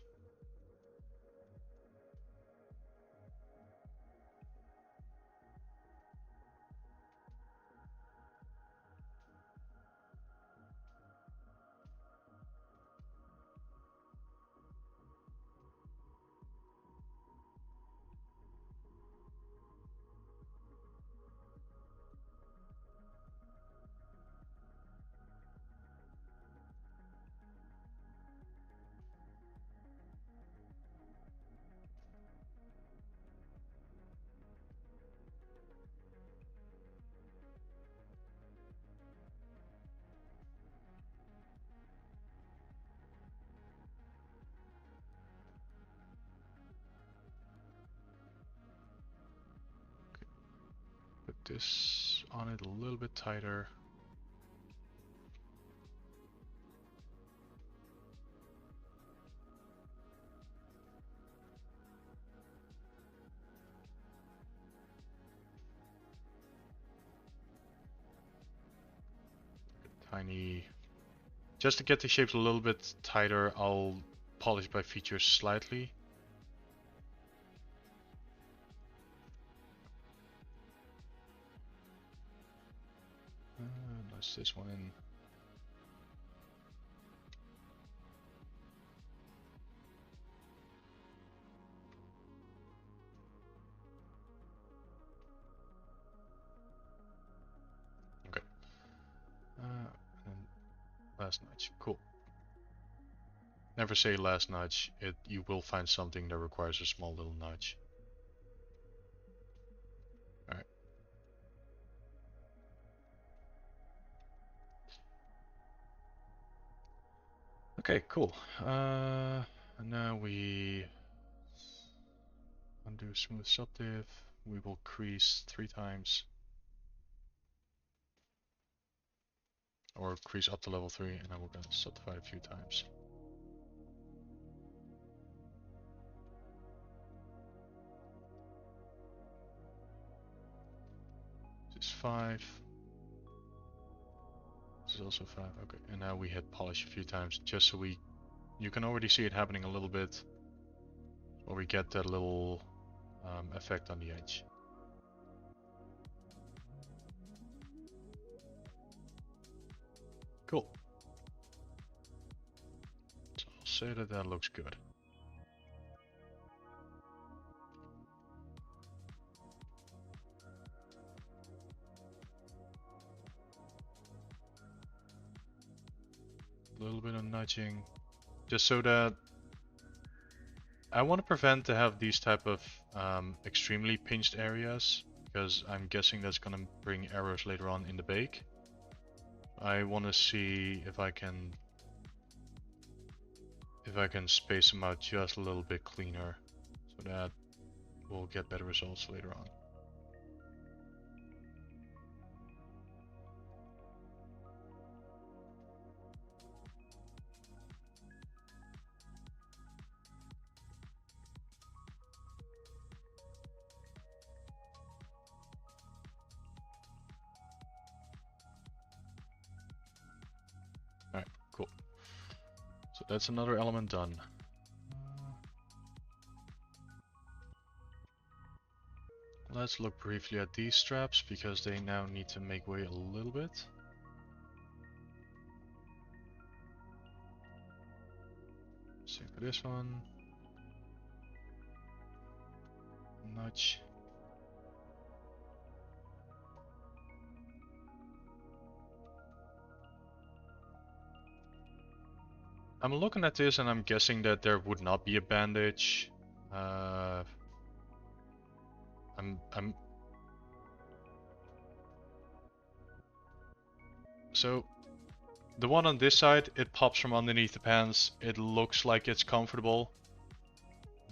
Put this on it a little bit tighter. Tiny. Just to get the shapes a little bit tighter, I'll polish by features slightly. Nudge this one in. Okay. And last nudge. Cool. Never say last nudge. You will find something that requires a small little nudge. Alright. Okay, cool. And now we undo smooth subdiv. We will crease 3 times. Or crease up to level 3, and then we're going to subdivide a few times. This is 5. This is also 5. Okay, and now we hit polish a few times just so you can already see it happening a little bit, or we get that little effect on the edge. Cool. So I'll say that that looks good. A little bit of nudging, just so that I want to prevent to have these type of extremely pinched areas, because I'm guessing that's going to bring errors later on in the bake. I want to see if I can space them out just a little bit cleaner, so that we'll get better results later on. Alright, cool. So that's another element done. Let's look briefly at these straps, because they now need to make way a little bit. Same for this one. Nudge. I'm looking at this and I'm guessing that there would not be a bandage. So the one on this side, it pops from underneath the pants. It looks like it's comfortable.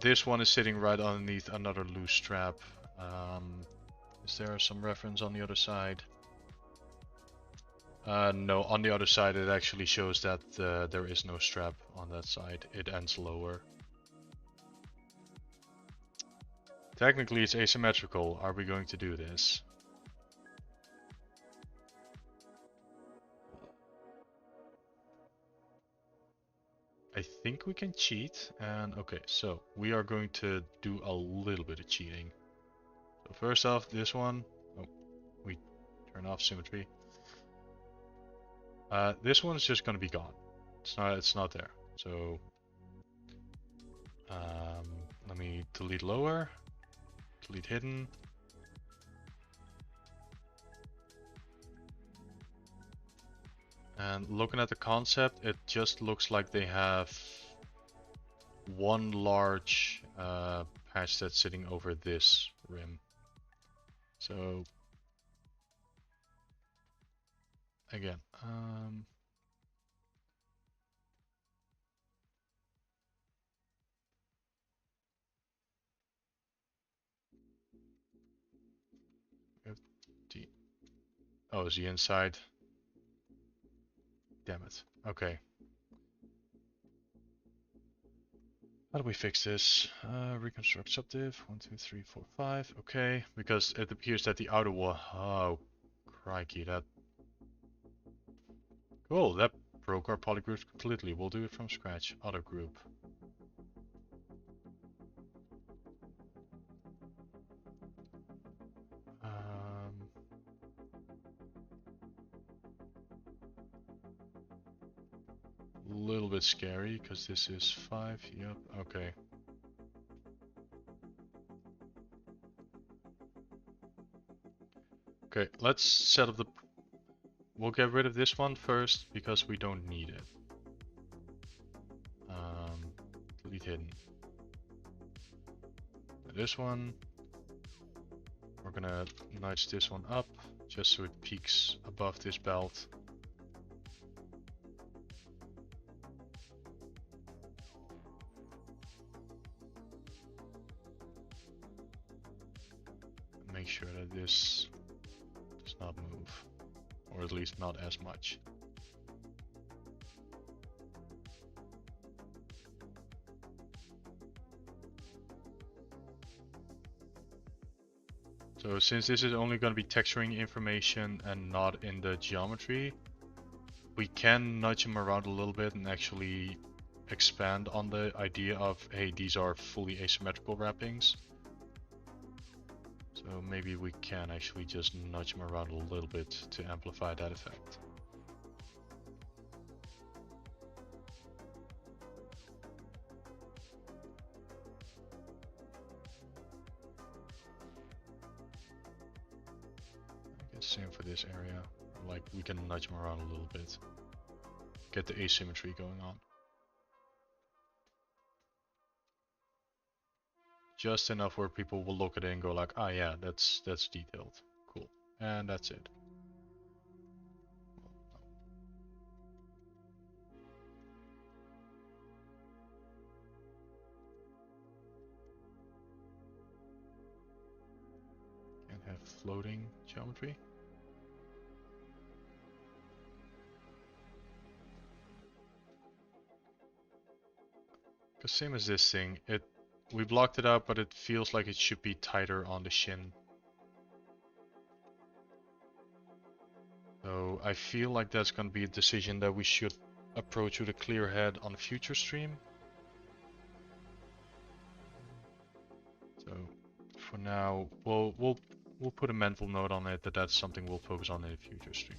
This one is sitting right underneath another loose strap. Is there some reference on the other side? No, on the other side it actually shows that there is no strap on that side. It ends lower. Technically it's asymmetrical. Are we going to do this? I think we can cheat, and okay, so we are going to do a little bit of cheating. So first off, this one, oh, we turn off symmetry. This one's just going to be gone. It's not there. So let me delete lower, delete hidden. And looking at the concept, it just looks like they have one large patch that's sitting over this rim. So again, Oh, is he inside? Damn it. Okay. How do we fix this? Reconstruct subdiv. 1, 2, 3, 4, 5. Okay, because it appears that the outer wall. Oh, crikey, that. Cool, that broke our polygroups completely. We'll do it from scratch. Other group. Um, little bit scary because this is 5. Yep. Okay. Okay, let's set up the. We'll get rid of this one first because we don't need it. Delete hidden. This one, we're gonna nudge this one up just so it peaks above this belt. Make sure that this does not move, or at least not as much. So since this is only going to be texturing information and not in the geometry, we can nudge them around a little bit and actually expand on the idea of, hey, these are fully asymmetrical wrappings. So maybe we can actually just nudge them around a little bit to amplify that effect. I guess same for this area. Like we can nudge them around a little bit. Get the asymmetry going on. Just enough where people will look at it and go like, ah yeah, that's detailed. Cool. And that's it. Can't have floating geometry. Because same as this thing, we blocked it out, but it feels like it should be tighter on the shin. So I feel like that's going to be a decision that we should approach with a clear head on a future stream. So for now, we'll put a mental note on it that that's something we'll focus on in a future stream.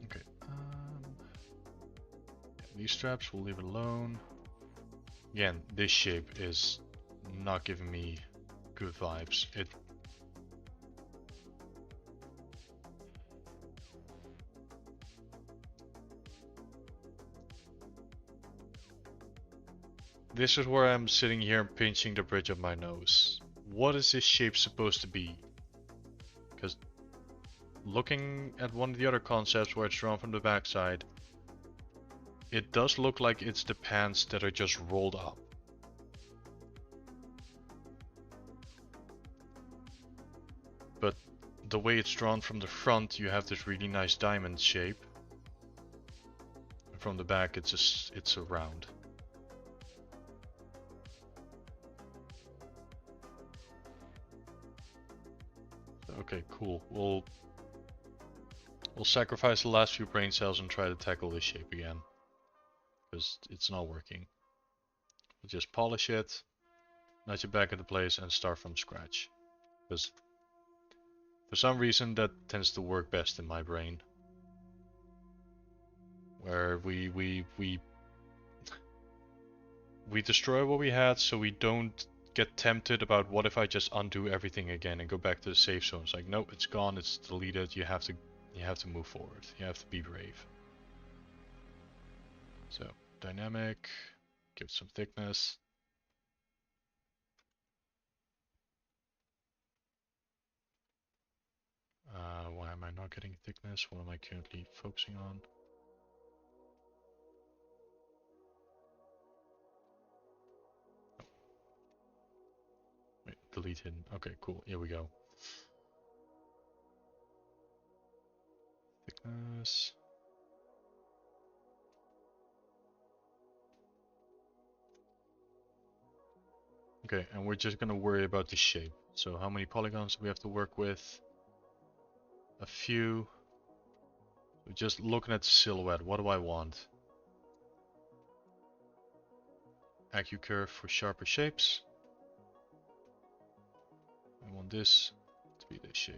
Okay. These straps, we'll leave it alone. Again, this shape is not giving me good vibes. This is where I'm sitting here and pinching the bridge of my nose. What is this shape supposed to be? Because looking at one of the other concepts where it's drawn from the backside, it does look like it's the pants that are just rolled up. But the way it's drawn from the front, you have this really nice diamond shape. From the back, it's a round. Okay, cool. We'll sacrifice the last few brain cells and try to tackle this shape again. Because it's not working. We'll just polish it, nudge it back into place, and start from scratch. Because for some reason that tends to work best in my brain. Where we destroy what we had so we don't get tempted about what if I just undo everything again and go back to the safe zone. It's like, nope, it's gone, it's deleted, you have to move forward. You have to be brave. So, dynamic, give some thickness. Why am I not getting thickness? What am I currently focusing on? delete hidden. Okay, cool. Here we go. Thickness. Okay, and we're just gonna worry about the shape. So how many polygons do we have to work with? A few. We're just looking at the silhouette. What do I want? AccuCurve for sharper shapes. I want this to be this shape.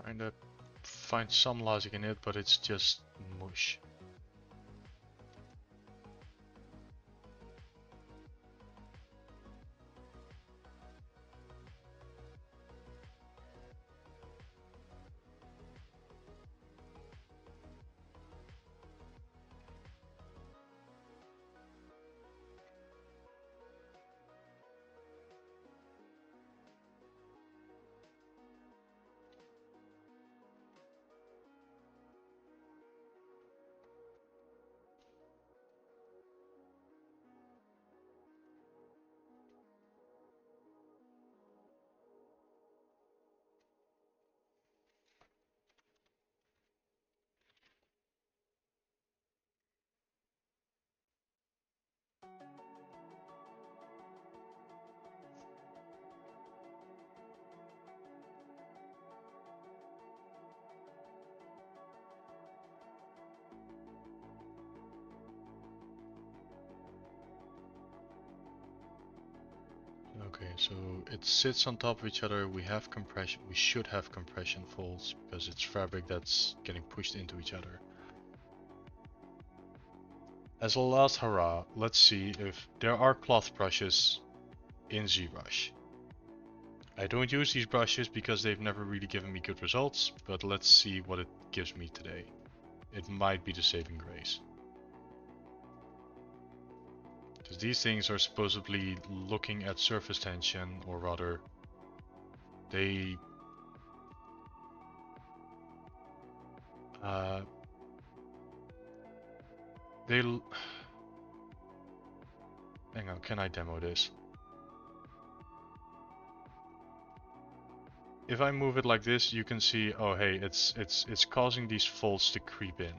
Trying to find some logic in it, but it's just mush. Okay, so it sits on top of each other. We have compression. We should have compression folds because it's fabric that's getting pushed into each other. As a last hurrah, let's see if there are cloth brushes in ZBrush. I don't use these brushes because they've never really given me good results, but let's see what it gives me today. It might be the saving grace. Because these things are supposedly looking at surface tension, or rather, they they hang on, can I demo this? If I move it like this, you can see, oh hey, it's causing these folds to creep in.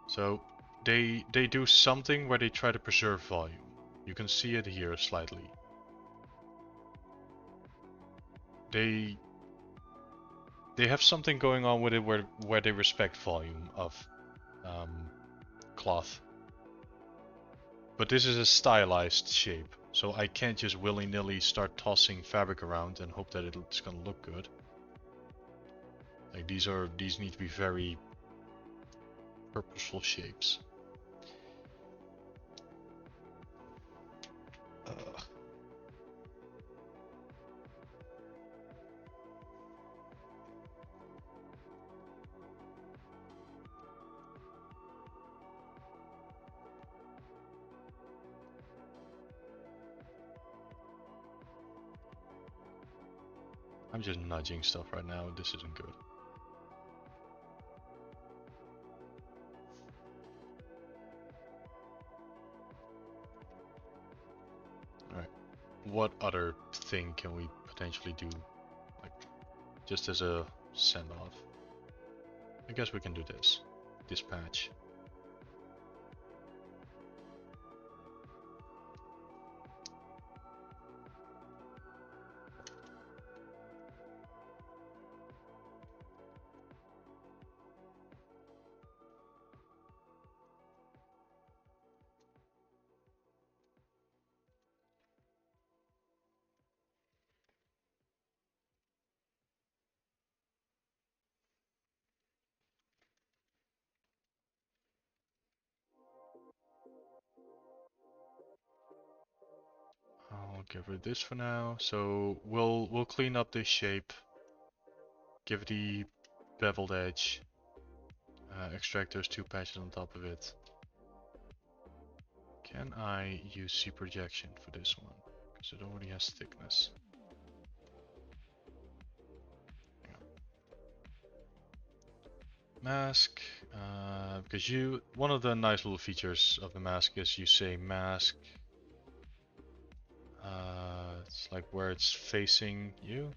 So they do something where they try to preserve volume. You can see it here slightly. They have something going on with it where they respect volume of cloth. But this is a stylized shape, so I can't just willy-nilly start tossing fabric around and hope that it's gonna look good. Like these need to be very purposeful shapes. I'm just nudging stuff right now, this isn't good. Alright, what other thing can we potentially do? Like, just as a send-off? I guess we can do this. Dispatch. I'll get rid of this for now. So we'll clean up this shape, give it the beveled edge, extract those two patches on top of it. Can I use C projection for this one? Because it already has thickness. Yeah. Mask, because one of the nice little features of the mask is you say mask. It's like where it's facing you.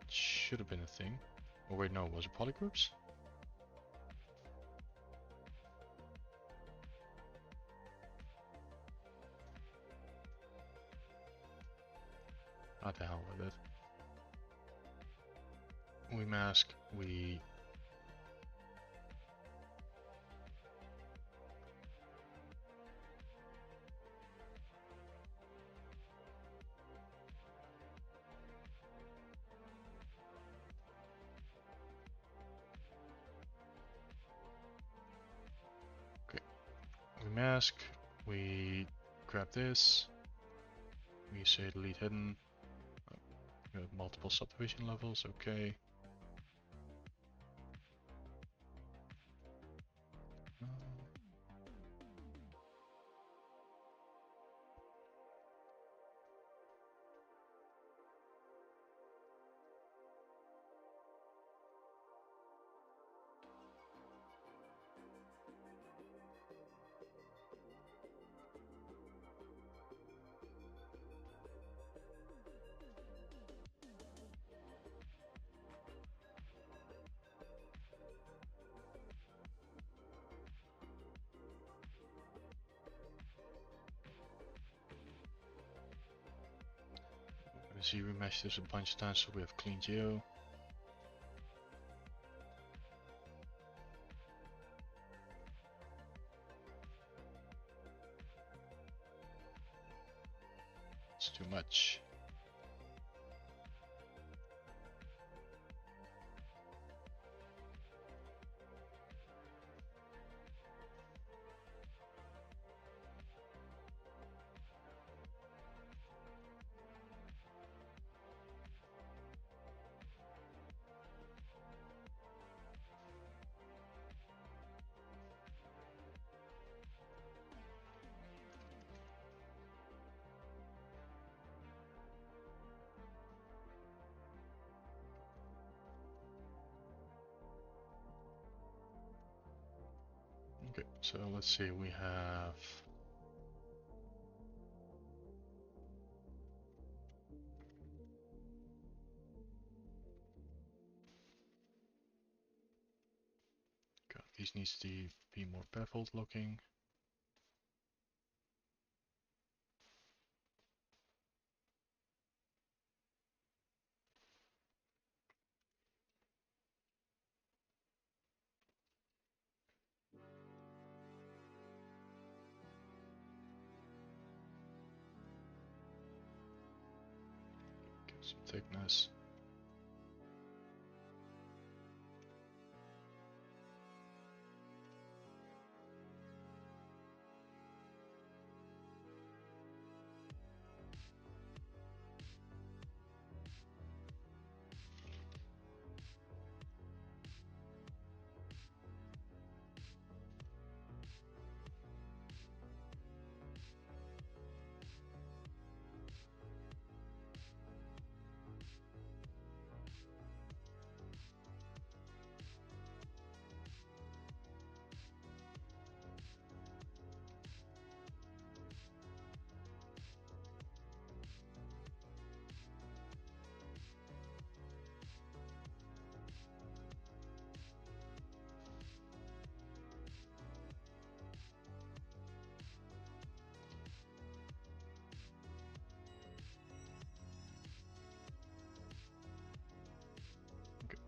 Should have been a thing. Oh wait, no, was it polygroups? What the hell with it? We mask, we... Okay, we mask, we grab this, we say delete hidden, we have multiple subdivision levels, okay. See, we meshed this a bunch of times so we have clean geo. It's too much. Okay, so let's see, we have... God, these needs to be more beveled looking. some thickness.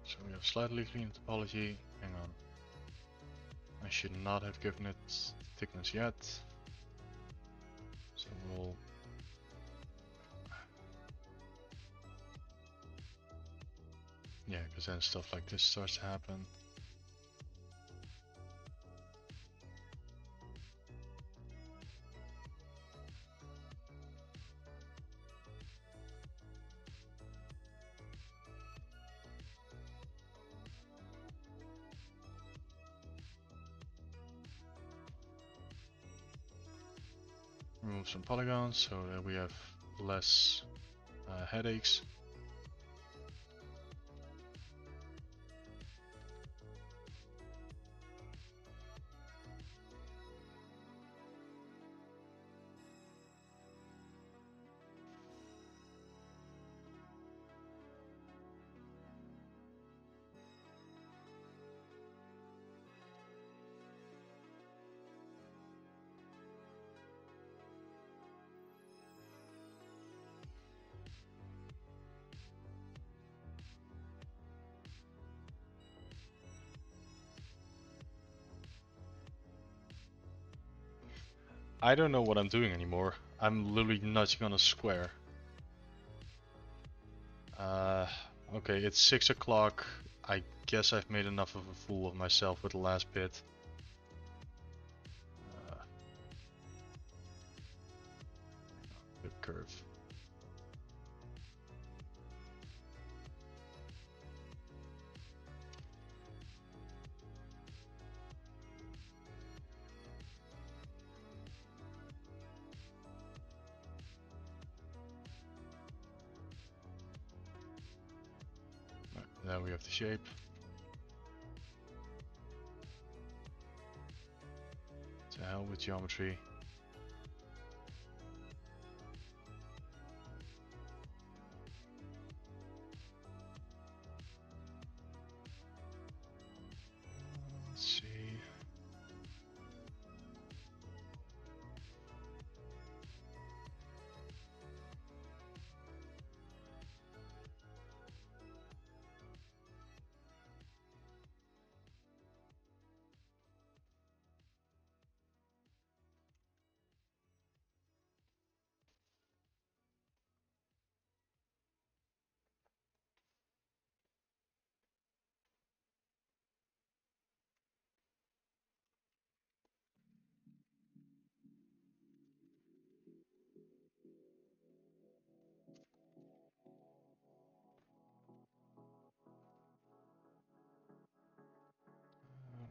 So we have slightly cleaned topology. Hang on. I should not have given it thickness yet. So we'll... Yeah, because then stuff like this starts to happen. Remove some polygons so that we have less headaches. I don't know what I'm doing anymore. I'm literally nudging on a square. Okay, it's 6 o'clock. I guess I've made enough of a fool of myself with the last bit. The curve. Now we have the shape. To hell with geometry. Let's see.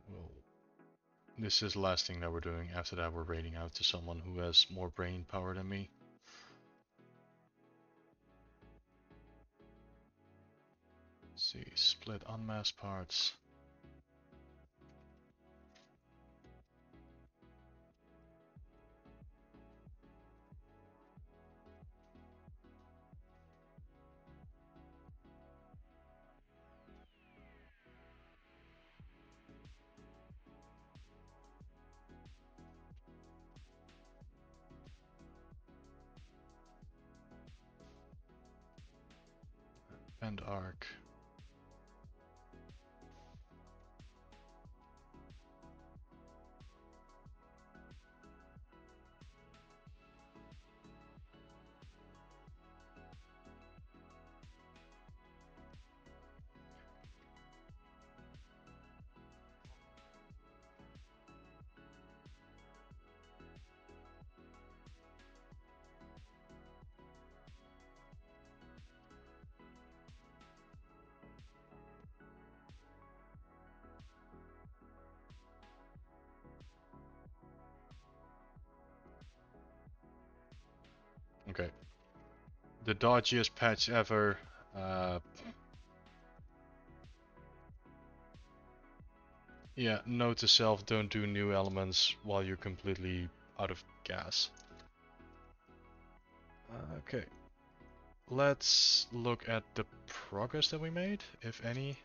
Well, this is the last thing that we're doing. After that, we're raiding out to someone who has more brain power than me. Let's see, split unmasked parts. And arc. Okay. The dodgiest patch ever. Yeah, note to self, don't do new elements while you're completely out of gas. Okay. Let's look at the progress that we made, if any.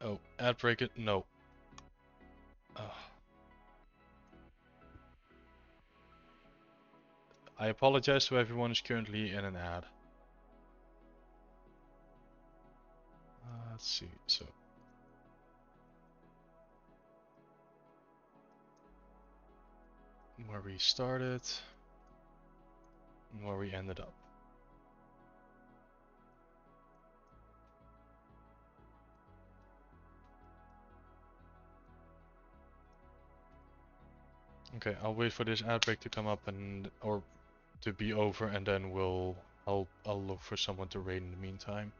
Oh, ad break it? No. I apologize to everyone who's currently in an ad. Let's see, so. Where we started, and where we ended up. Okay, I'll wait for this ad break to come up or to be over, and then I'll look for someone to raid in the meantime.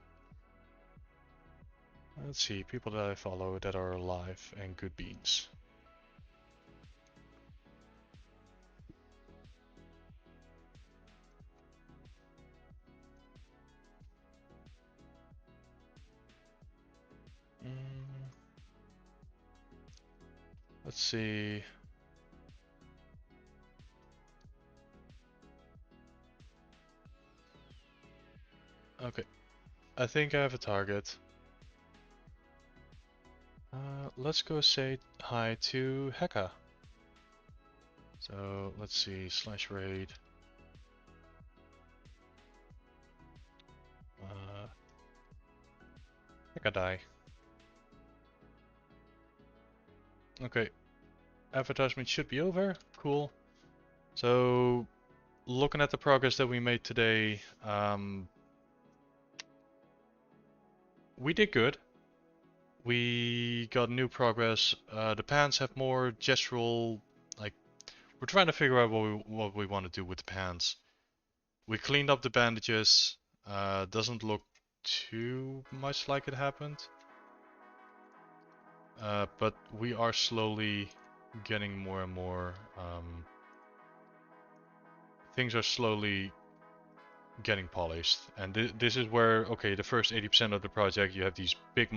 Let's see, people that I follow that are alive and good beans. Let's see. Okay, I think I have a target. Let's go say hi to Heka. So let's see, /raid. Heka die. Okay, advertisement should be over. Cool. So looking at the progress that we made today, we did good. We got new progress. The pants have more gestural, like, we're trying to figure out what we want to do with the pants. We cleaned up the bandages. Doesn't look too much like it happened. But we are slowly getting more and more. Things are slowly getting polished, and this is where, okay, the first 80% of the project, you have these big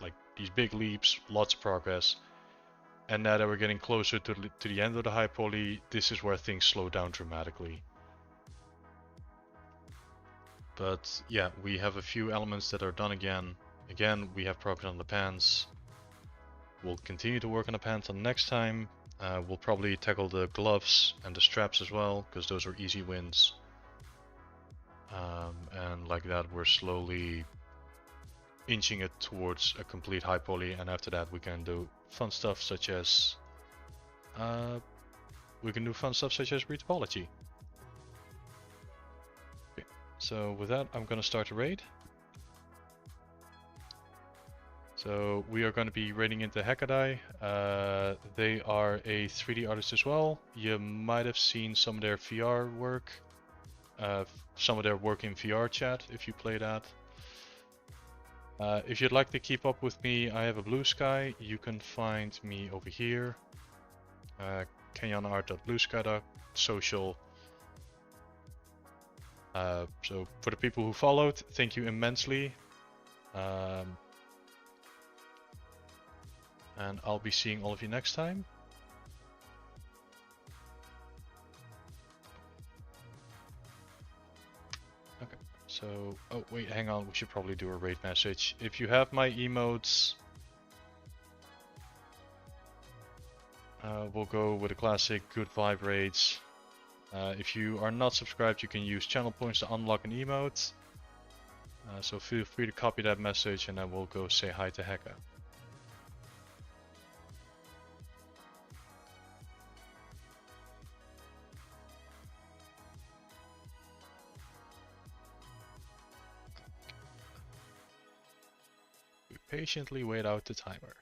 like these big leaps, lots of progress, and now that we're getting closer to the end of the high poly, this is where things slow down dramatically. But yeah, we have a few elements that are done again. Again, we have progress on the pants. We'll continue to work on the pants on next time. We'll probably tackle the gloves and the straps as well, because those are easy wins. And like that, we're slowly inching it towards a complete high poly, and after that we can do fun stuff such as retopology. Okay. So with that, I'm gonna start a raid. So we are going to be raiding into Hackaday. They are a 3D artist as well. You might have seen some of their VR work, some of their work in VR chat if you play that. If you'd like to keep up with me, I have a Blue Sky. You can find me over here, kenyanart.bluesky.social. So for the people who followed, thank you immensely. And I'll be seeing all of you next time. Okay, so, oh wait, hang on, we should probably do a raid message. If you have my emotes, we'll go with the classic good vibe raids. If you are not subscribed, you can use channel points to unlock an emote. So feel free to copy that message and then we'll go say hi to Heka. We patiently wait out the timer.